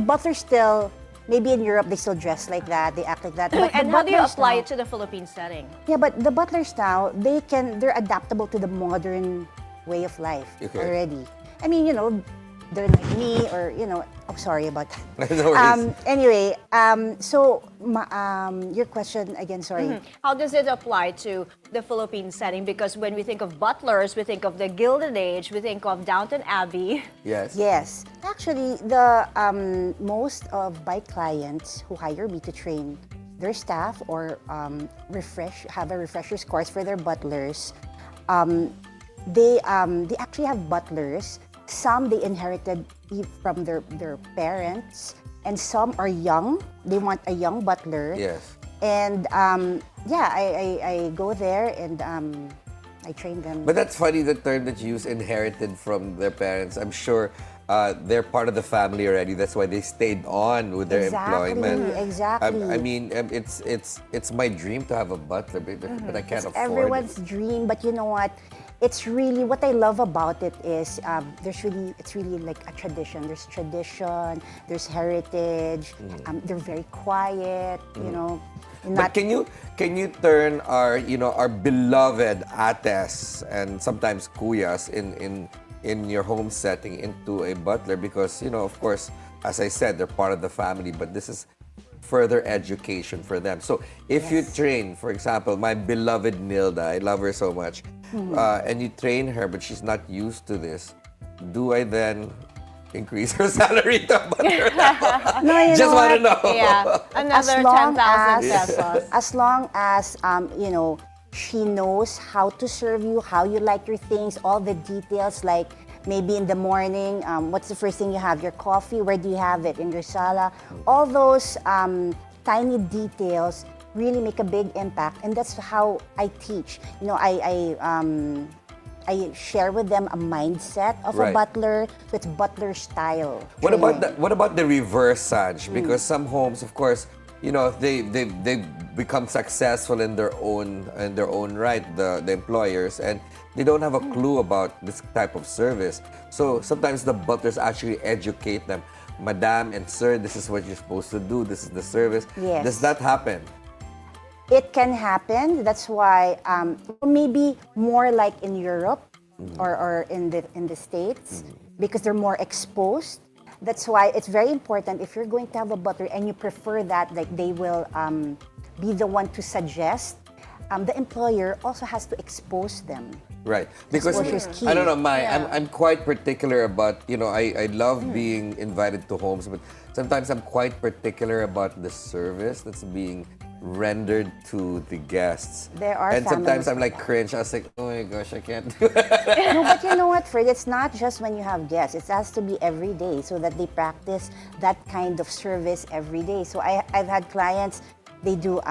[SPEAKER 11] Butlers still. Maybe in Europe they still dress like that, they act like that. But
[SPEAKER 1] and how do you apply it to the Philippine setting?
[SPEAKER 11] Yeah, but the butlers now, they're adaptable to the modern way of life already. I mean, they're like me, or sorry about that.
[SPEAKER 2] No worries.
[SPEAKER 11] Anyway, so your question again, sorry.
[SPEAKER 1] How does it apply to the Philippine setting? Because when we think of butlers, we think of the Gilded Age, we think of Downton Abbey.
[SPEAKER 11] Yes. Actually, the most of my clients who hire me to train their staff or have a refresher's course for their butlers, they actually have butlers. Some they inherited from their parents, and some are young. They want a young butler.
[SPEAKER 2] Yes.
[SPEAKER 11] And I go there and I train them.
[SPEAKER 2] But that's funny, the term that you use, inherited from their parents. I'm sure they're part of the family already. That's why they stayed on with their employment.
[SPEAKER 11] Exactly.
[SPEAKER 2] I mean, it's my dream to have a butler, but I can't afford
[SPEAKER 11] everyone's
[SPEAKER 2] it.
[SPEAKER 11] dream, but you know what? It's really, what I love about it is it's really like a tradition. There's tradition, there's heritage. They're very quiet,
[SPEAKER 2] But can you turn our beloved ates and sometimes kuyas in your home setting into a butler? Because of course, as I said, they're part of the family, but this is further education for them. So if you train, for example, my beloved Nilda, I love her so much, and you train her, but she's not used to this, do I then increase her salary to butler?
[SPEAKER 11] No,
[SPEAKER 2] Just want to know.
[SPEAKER 1] Yeah, another 10,000 pesos.
[SPEAKER 11] As long as she knows how to serve you, how you like your things, all the details, like maybe in the morning, what's the first thing you have? Your coffee, where do you have it? In your sala? All those tiny details really make a big impact, and that's how I teach. I share with them a mindset of a butler, so it's butler style.
[SPEAKER 2] What about the reverse, Sanj? Because some homes, of course, you know, they become successful in their own right, the employers, and they don't have a clue about this type of service. So sometimes the butlers actually educate them. Madam and sir, this is what you're supposed to do. This is the service.
[SPEAKER 11] Yes.
[SPEAKER 2] Does that happen?
[SPEAKER 11] It can happen. That's why maybe more like in Europe or in the States because they're more exposed. That's why it's very important if you're going to have a butler and you prefer that, like they will be the one to suggest. The employer also has to expose them.
[SPEAKER 2] Right, because
[SPEAKER 11] Exposure is key.
[SPEAKER 2] I don't know, I'm quite particular about, you know, I love being invited to homes, but sometimes I'm quite particular about the service that's being rendered to the guests.
[SPEAKER 11] There are
[SPEAKER 2] and sometimes
[SPEAKER 11] families
[SPEAKER 2] I'm like
[SPEAKER 11] like that.
[SPEAKER 2] cringe. I was like, oh my gosh, I can't do it.
[SPEAKER 11] No, but you know what, Fred? It's not just when you have guests. It has to be every day so that they practice that kind of service every day. So I've had clients, they do,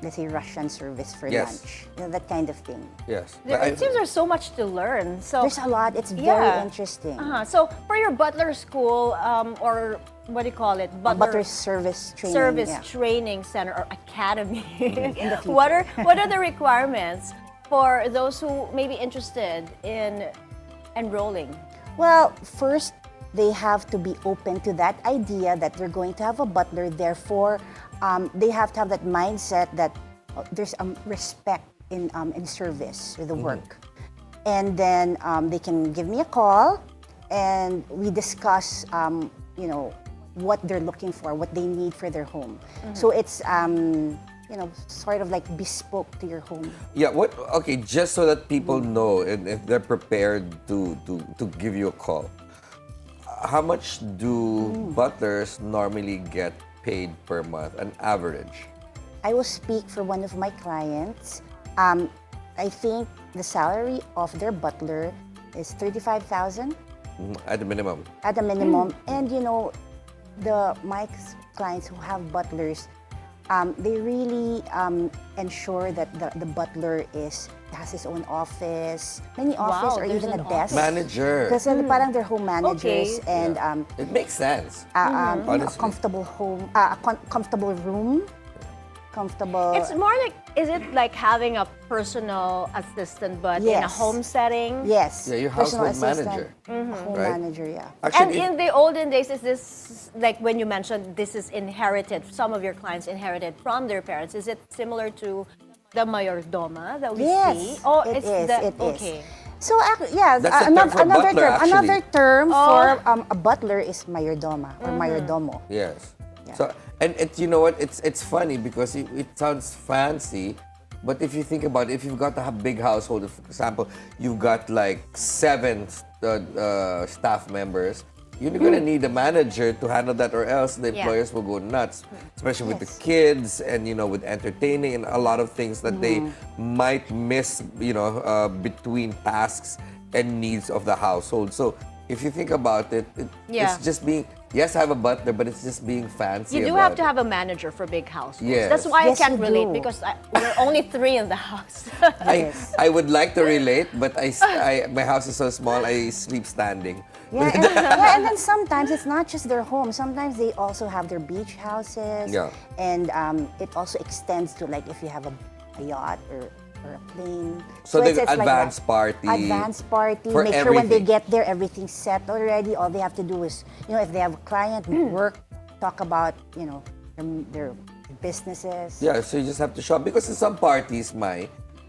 [SPEAKER 11] let's say, Russian service for
[SPEAKER 2] Yes.
[SPEAKER 11] lunch. You know, that kind of thing.
[SPEAKER 2] Yes.
[SPEAKER 1] It seems there's so much to learn. So
[SPEAKER 11] There's a lot. It's very
[SPEAKER 1] Yeah.
[SPEAKER 11] interesting.
[SPEAKER 1] So for your butler school, or what do you call it?
[SPEAKER 11] Butler service training.
[SPEAKER 1] Service
[SPEAKER 11] yeah.
[SPEAKER 1] training center or academy.
[SPEAKER 11] In the future.
[SPEAKER 1] what are the requirements for those who may be interested in enrolling?
[SPEAKER 11] Well, first, they have to be open to that idea that they're going to have a butler. Therefore, they have to have that mindset that there's respect in service with the work. And then they can give me a call, and we discuss, you know, what they're looking for, what they need for their home. So it's, you know, sort of like bespoke to your home.
[SPEAKER 2] Yeah, okay, just so that people know and if they're prepared to give you a call. How much do butlers normally get paid per month, an average?
[SPEAKER 11] I will speak for one of my clients. I think the salary of their butler is 35,000
[SPEAKER 2] At the minimum.
[SPEAKER 11] at a minimum. And you know, my clients who have butlers, they really ensure that the butler has his own office, many office, or
[SPEAKER 1] there's
[SPEAKER 11] even a
[SPEAKER 1] an
[SPEAKER 11] desk.
[SPEAKER 2] Manager.
[SPEAKER 11] Because parang they're home managers
[SPEAKER 1] Okay.
[SPEAKER 11] and
[SPEAKER 2] It makes sense.
[SPEAKER 11] you know, a
[SPEAKER 2] Honestly.
[SPEAKER 11] comfortable home, comfortable room, comfortable.
[SPEAKER 1] It's more like, is it like having a personal assistant, but in a
[SPEAKER 11] Yes.
[SPEAKER 1] home setting?
[SPEAKER 11] Yes.
[SPEAKER 2] Yeah, your
[SPEAKER 11] personal
[SPEAKER 2] household
[SPEAKER 11] assistant,
[SPEAKER 2] manager.
[SPEAKER 11] Home
[SPEAKER 2] Right?
[SPEAKER 11] manager, yeah.
[SPEAKER 1] And
[SPEAKER 2] Actually,
[SPEAKER 1] in the olden days, is this, like when you mentioned this is inherited, some of your clients inherited from their parents, is it similar to the mayordoma that we
[SPEAKER 11] Yes,
[SPEAKER 1] see? Oh,
[SPEAKER 11] it
[SPEAKER 1] it's
[SPEAKER 11] is,
[SPEAKER 1] the,
[SPEAKER 11] it is.
[SPEAKER 1] okay.
[SPEAKER 11] So, yeah,
[SPEAKER 2] That's the term for butler, actually.
[SPEAKER 11] another term for a butler is mayordoma or mayordomo.
[SPEAKER 2] Yes.
[SPEAKER 11] Yeah.
[SPEAKER 2] So, and you know what? It's funny because it sounds fancy, but if you think about it, if you've got a big household, for example, you've got like 7 staff members, you're going to need a manager to handle that, or else the employers will go nuts, especially with the kids and, you know, with entertaining and a lot of things that they might miss, you know, between tasks and needs of the household. So if you think about it,
[SPEAKER 1] Yeah.
[SPEAKER 2] it's just being, yes, I have a butler, but it's just being fancy.
[SPEAKER 1] You do
[SPEAKER 2] about
[SPEAKER 1] have to
[SPEAKER 2] it.
[SPEAKER 1] have a manager for big households.
[SPEAKER 2] Yes.
[SPEAKER 1] That's why
[SPEAKER 11] Yes,
[SPEAKER 1] I can't
[SPEAKER 11] you
[SPEAKER 1] relate
[SPEAKER 11] do.
[SPEAKER 1] because we're only 3 in the house.
[SPEAKER 2] I would like to relate, but my house is so small, I sleep standing.
[SPEAKER 11] Yeah, and then sometimes it's not just their home. Sometimes they also have their beach houses.
[SPEAKER 2] Yeah.
[SPEAKER 11] And it also extends to, like, if you have a yacht or a plane.
[SPEAKER 2] So the
[SPEAKER 11] it's like
[SPEAKER 2] advance
[SPEAKER 11] that.
[SPEAKER 2] party.
[SPEAKER 11] Advance party.
[SPEAKER 2] for
[SPEAKER 11] Make sure when they
[SPEAKER 2] everything.
[SPEAKER 11] get there, everything's set already. All they have to do is, you know, if they have a client, work, talk about, you know, their businesses.
[SPEAKER 2] Yeah, so you just have to show up. Because in some parties,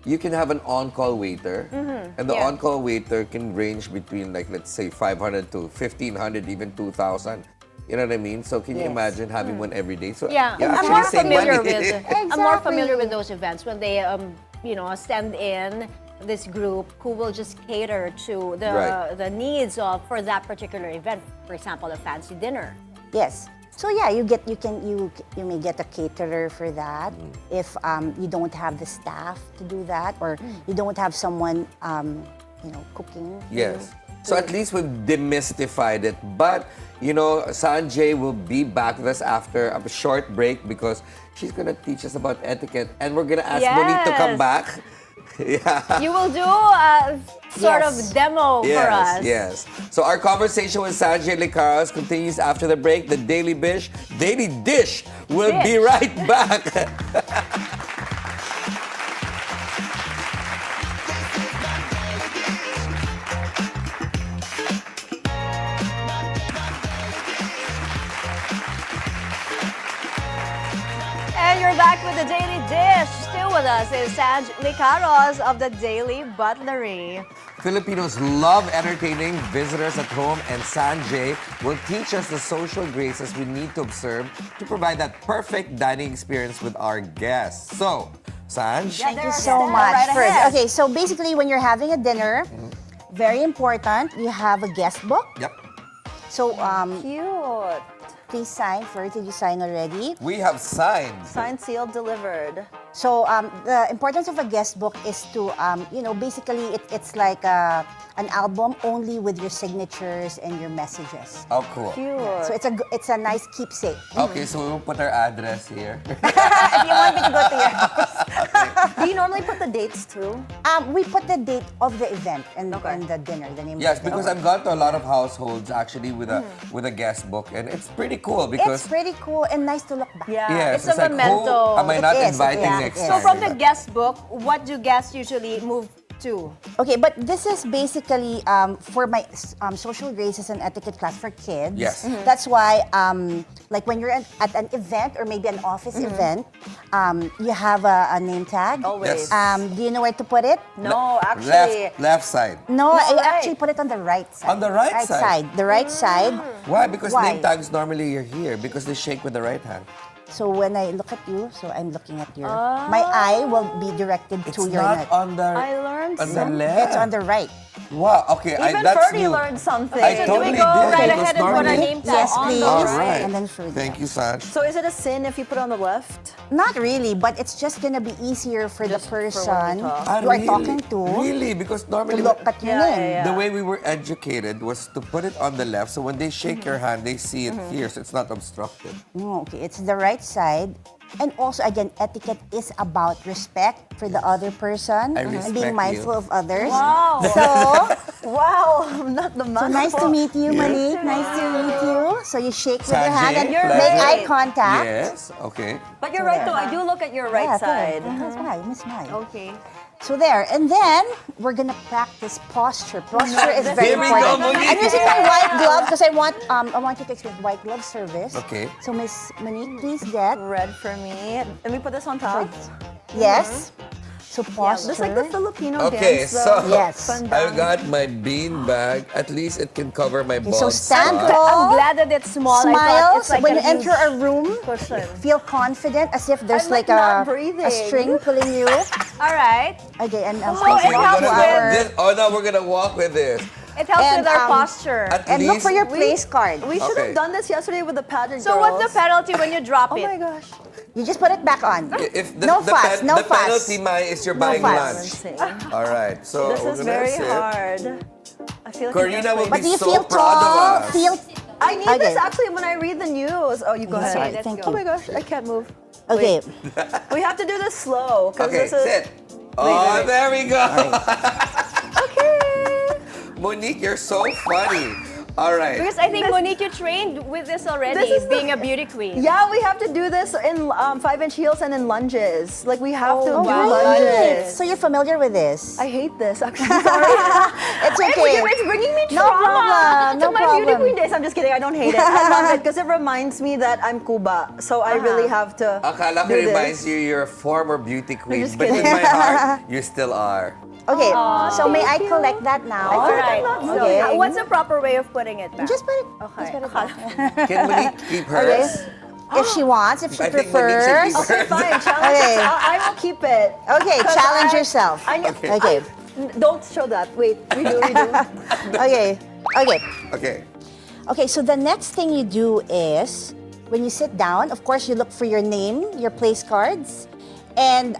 [SPEAKER 2] you can have an on-call waiter. And the
[SPEAKER 1] Yeah.
[SPEAKER 2] on-call waiter can range between, like, let's say, 500 to 1,500, even 2,000. You know what I mean? So can you
[SPEAKER 11] Yes.
[SPEAKER 2] imagine having one every day? So
[SPEAKER 1] Yeah,
[SPEAKER 2] you
[SPEAKER 1] I'm
[SPEAKER 2] actually
[SPEAKER 1] more
[SPEAKER 2] save
[SPEAKER 1] familiar
[SPEAKER 2] money.
[SPEAKER 1] with I'm more
[SPEAKER 11] Exactly.
[SPEAKER 1] familiar with those events when they you know, send in this group who will just cater to
[SPEAKER 2] Right.
[SPEAKER 1] the needs of for that particular event. For example, a fancy dinner.
[SPEAKER 11] Yes. So yeah, you may get a caterer for that if you don't have the staff to do that, or you don't have someone you know, cooking. for
[SPEAKER 2] Yes.
[SPEAKER 11] you.
[SPEAKER 2] So at least we've demystified it. But, you know, Sanjay will be back with us after a short break because she's going to teach us about etiquette. And we're going to ask Monique to come
[SPEAKER 1] Yes.
[SPEAKER 2] back Yeah.
[SPEAKER 1] You will do a sort
[SPEAKER 11] Yes.
[SPEAKER 1] of demo for us.
[SPEAKER 2] Yes. So our conversation with Sanjay Licaros continues after the break. The Daily Dish will be right back.
[SPEAKER 1] And you're back with the Daily Dish. Still with us is Sanjay Licaros of the Daily Butlery.
[SPEAKER 2] Filipinos love entertaining visitors at home, and Sanjay will teach us the social graces we need to observe to provide that perfect dining experience with our guests. So, Sanj,
[SPEAKER 11] Thank you so much. Okay, so basically, when you're having a dinner, very important, you have a guest book.
[SPEAKER 2] yep,
[SPEAKER 11] So,
[SPEAKER 3] Cute.
[SPEAKER 11] please sign. Ferdi, did you sign already?
[SPEAKER 2] we have signed.
[SPEAKER 3] Signed, sealed, delivered.
[SPEAKER 11] So the importance of a guest book is to, basically it's like an album only with your signatures and your messages.
[SPEAKER 2] Oh, cool.
[SPEAKER 3] Cute.
[SPEAKER 11] So it's a nice keepsake.
[SPEAKER 2] Okay, so we will put our address here.
[SPEAKER 11] If you want me to go to your house.
[SPEAKER 3] Do you normally put the dates too?
[SPEAKER 11] We put the date of the event and the dinner, the name
[SPEAKER 2] Yes,
[SPEAKER 11] of the
[SPEAKER 2] because
[SPEAKER 11] dinner.
[SPEAKER 2] I've gone to a lot of households actually with a guest book, and it's pretty cool because
[SPEAKER 11] It's pretty cool and nice to look back.
[SPEAKER 3] Yeah.
[SPEAKER 2] yes,
[SPEAKER 1] It's a
[SPEAKER 2] like,
[SPEAKER 1] memento.
[SPEAKER 2] who am I not
[SPEAKER 11] It is,
[SPEAKER 2] inviting
[SPEAKER 11] yeah,
[SPEAKER 2] next
[SPEAKER 11] it is.
[SPEAKER 1] So
[SPEAKER 2] time?
[SPEAKER 1] from the guest book, what do guests usually move to?
[SPEAKER 11] Okay, but this is basically for my social graces and etiquette class for kids.
[SPEAKER 2] Yes.
[SPEAKER 11] That's why, like when you're at an event or maybe an office event, you have a name tag.
[SPEAKER 3] Always.
[SPEAKER 2] Yes.
[SPEAKER 11] Do you know where to put it?
[SPEAKER 3] No, actually.
[SPEAKER 2] left side.
[SPEAKER 11] No,
[SPEAKER 3] No,
[SPEAKER 11] I
[SPEAKER 3] right.
[SPEAKER 11] actually put it on the right side.
[SPEAKER 2] On the right side?
[SPEAKER 11] The right side.
[SPEAKER 2] Why? Because
[SPEAKER 11] Why?
[SPEAKER 2] name tags normally are here because they shake with the right hand.
[SPEAKER 11] So when I look at you, so I'm looking at your... My eye will be directed
[SPEAKER 2] It's
[SPEAKER 11] to your
[SPEAKER 2] not
[SPEAKER 11] neck.
[SPEAKER 2] on the
[SPEAKER 3] I learned
[SPEAKER 2] on the
[SPEAKER 3] something.
[SPEAKER 2] left.
[SPEAKER 11] It's on the right.
[SPEAKER 2] Wow. Okay,
[SPEAKER 3] Even
[SPEAKER 2] that's
[SPEAKER 3] Ferdi
[SPEAKER 2] new.
[SPEAKER 3] learned something.
[SPEAKER 2] I
[SPEAKER 1] So
[SPEAKER 2] totally
[SPEAKER 1] do we go
[SPEAKER 2] did.
[SPEAKER 1] right
[SPEAKER 2] because
[SPEAKER 1] ahead and put our
[SPEAKER 2] normally-
[SPEAKER 1] name tag
[SPEAKER 11] Yes,
[SPEAKER 1] on
[SPEAKER 11] please.
[SPEAKER 1] the
[SPEAKER 2] All
[SPEAKER 1] right?
[SPEAKER 2] right.
[SPEAKER 11] And then Ferdi.
[SPEAKER 2] Thank you, Sanj.
[SPEAKER 3] So is it a sin if you put it on the left?
[SPEAKER 11] Not really, but it's just gonna be easier for the
[SPEAKER 3] Just for when
[SPEAKER 11] person
[SPEAKER 3] you talk.
[SPEAKER 11] you are talking to
[SPEAKER 2] Really? Because
[SPEAKER 11] to
[SPEAKER 2] normally
[SPEAKER 11] look at your
[SPEAKER 3] Yeah,
[SPEAKER 11] name.
[SPEAKER 3] yeah, yeah.
[SPEAKER 2] the way we were educated was to put it on the left, so when they shake your hand, they see it here, so it's not obstructed.
[SPEAKER 11] No, okay, it's the right side. And also, again, etiquette is about respect for the other person
[SPEAKER 2] I
[SPEAKER 11] and
[SPEAKER 2] respect
[SPEAKER 11] being mindful
[SPEAKER 2] you.
[SPEAKER 11] of others.
[SPEAKER 1] Wow.
[SPEAKER 11] So,
[SPEAKER 3] Wow, not the
[SPEAKER 11] so nice to meet you, Monique. Nice to meet you. So you shake with your hand and
[SPEAKER 2] Sanjay,
[SPEAKER 11] make
[SPEAKER 2] pleasure.
[SPEAKER 11] eye contact.
[SPEAKER 2] Yes, okay.
[SPEAKER 3] But you're right though, I do look at your right
[SPEAKER 11] Yeah,
[SPEAKER 3] side.
[SPEAKER 11] That's why, Miss Mai.
[SPEAKER 1] Okay.
[SPEAKER 11] So there, and then we're gonna practice posture. Posture is very
[SPEAKER 2] Here we go,
[SPEAKER 11] important.
[SPEAKER 2] Monique.
[SPEAKER 11] I'm using my white glove because I want you to experience white glove service.
[SPEAKER 2] Okay.
[SPEAKER 11] So Miss Monique, please get
[SPEAKER 3] Red for me. Let me put this on top.
[SPEAKER 11] yes. So posture.
[SPEAKER 3] Just like the Filipino
[SPEAKER 2] Okay,
[SPEAKER 3] dance.
[SPEAKER 2] so
[SPEAKER 11] Yes.
[SPEAKER 2] I've got my bean bag. At least it can cover my bald
[SPEAKER 11] so stand
[SPEAKER 2] spot.
[SPEAKER 11] tall.
[SPEAKER 1] I'm glad that it's small. I thought
[SPEAKER 11] Smile.
[SPEAKER 1] it's like
[SPEAKER 11] When you
[SPEAKER 1] a
[SPEAKER 11] enter a room,
[SPEAKER 1] cushion.
[SPEAKER 11] feel confident as if there's
[SPEAKER 3] I'm
[SPEAKER 11] like
[SPEAKER 3] like not
[SPEAKER 11] a
[SPEAKER 3] breathing.
[SPEAKER 11] string pulling you.
[SPEAKER 1] All right.
[SPEAKER 11] Okay, and
[SPEAKER 1] So
[SPEAKER 11] please
[SPEAKER 1] it
[SPEAKER 11] walk
[SPEAKER 1] helps
[SPEAKER 11] to
[SPEAKER 1] with-
[SPEAKER 11] our-
[SPEAKER 2] This, oh no, we're gonna walk with this.
[SPEAKER 1] It helps
[SPEAKER 11] And,
[SPEAKER 1] with our
[SPEAKER 11] um,
[SPEAKER 1] posture.
[SPEAKER 2] At
[SPEAKER 11] and look
[SPEAKER 2] least
[SPEAKER 11] for your place card.
[SPEAKER 3] We should
[SPEAKER 2] Okay.
[SPEAKER 3] have done this yesterday with the pageant
[SPEAKER 1] So
[SPEAKER 3] girls.
[SPEAKER 1] what's the penalty when you drop
[SPEAKER 3] Oh
[SPEAKER 1] it?
[SPEAKER 3] my gosh.
[SPEAKER 11] You just put it back on.
[SPEAKER 2] if the,
[SPEAKER 11] no
[SPEAKER 2] the,
[SPEAKER 11] fuss,
[SPEAKER 2] pen-
[SPEAKER 11] no
[SPEAKER 2] the
[SPEAKER 11] fuss.
[SPEAKER 2] penalty, Mai, is you're
[SPEAKER 11] No
[SPEAKER 2] buying
[SPEAKER 11] fuss.
[SPEAKER 2] lunch. All right, so
[SPEAKER 3] This
[SPEAKER 2] we're
[SPEAKER 3] is
[SPEAKER 2] gonna
[SPEAKER 3] very
[SPEAKER 2] sit.
[SPEAKER 3] hard. I feel like
[SPEAKER 2] Corina
[SPEAKER 3] I'm
[SPEAKER 2] will
[SPEAKER 11] But
[SPEAKER 2] be
[SPEAKER 11] do you
[SPEAKER 2] so
[SPEAKER 11] feel
[SPEAKER 2] proud
[SPEAKER 11] tall?
[SPEAKER 2] of us.
[SPEAKER 11] Feel
[SPEAKER 3] I need
[SPEAKER 11] Okay.
[SPEAKER 3] this actually when I read the news. Oh, you go ahead.
[SPEAKER 11] Sorry,
[SPEAKER 1] let's
[SPEAKER 11] thank
[SPEAKER 1] go.
[SPEAKER 3] Oh my gosh, I can't move.
[SPEAKER 11] okay.
[SPEAKER 3] We have to do this slow. 'Cause
[SPEAKER 2] Okay,
[SPEAKER 3] this is...
[SPEAKER 2] sit. Oh, there we go.
[SPEAKER 3] Okay.
[SPEAKER 2] Monique, you're so funny. All right.
[SPEAKER 1] Because I think, Monique, you trained with this already,
[SPEAKER 3] This is
[SPEAKER 1] being a beauty queen.
[SPEAKER 3] Yeah, we have to do this in 5-inch heels and in lunges. Like we have to do
[SPEAKER 1] wow.
[SPEAKER 3] lunges.
[SPEAKER 11] So you're familiar with this?
[SPEAKER 3] I hate this actually. Sorry.
[SPEAKER 11] It's okay.
[SPEAKER 3] It's bringing me
[SPEAKER 11] No
[SPEAKER 3] trauma
[SPEAKER 11] problem,
[SPEAKER 3] to
[SPEAKER 11] no
[SPEAKER 3] my beauty
[SPEAKER 11] problem.
[SPEAKER 3] queen days. I'm just kidding. I don't hate it. I love it because it reminds me that I'm Cuba. So I really have to
[SPEAKER 2] Akala ko
[SPEAKER 3] do
[SPEAKER 2] reminds
[SPEAKER 3] this.
[SPEAKER 2] you you're a former beauty queen,
[SPEAKER 3] just
[SPEAKER 2] but in
[SPEAKER 3] kidding.
[SPEAKER 2] my heart, you still are.
[SPEAKER 11] Okay, so may I collect that now?
[SPEAKER 1] All right.
[SPEAKER 11] Okay.
[SPEAKER 1] So, what's the proper way of putting it back?
[SPEAKER 11] Just put it.
[SPEAKER 1] Okay.
[SPEAKER 11] Just put it back.
[SPEAKER 2] Can Monique keep hers?
[SPEAKER 11] If she wants, if she
[SPEAKER 2] I think Monique should
[SPEAKER 11] prefers.
[SPEAKER 2] keep
[SPEAKER 3] Okay, fine. Challenge
[SPEAKER 11] Okay.
[SPEAKER 3] yourself. I will keep it.
[SPEAKER 11] Okay,
[SPEAKER 3] 'Cause
[SPEAKER 11] challenge
[SPEAKER 3] I-
[SPEAKER 11] yourself. Okay.
[SPEAKER 3] Don't show that. Wait, we do.
[SPEAKER 11] Okay. Okay.
[SPEAKER 2] Okay.
[SPEAKER 11] Okay, so the next thing you do is when you sit down, of course, you look for your name, your place cards. And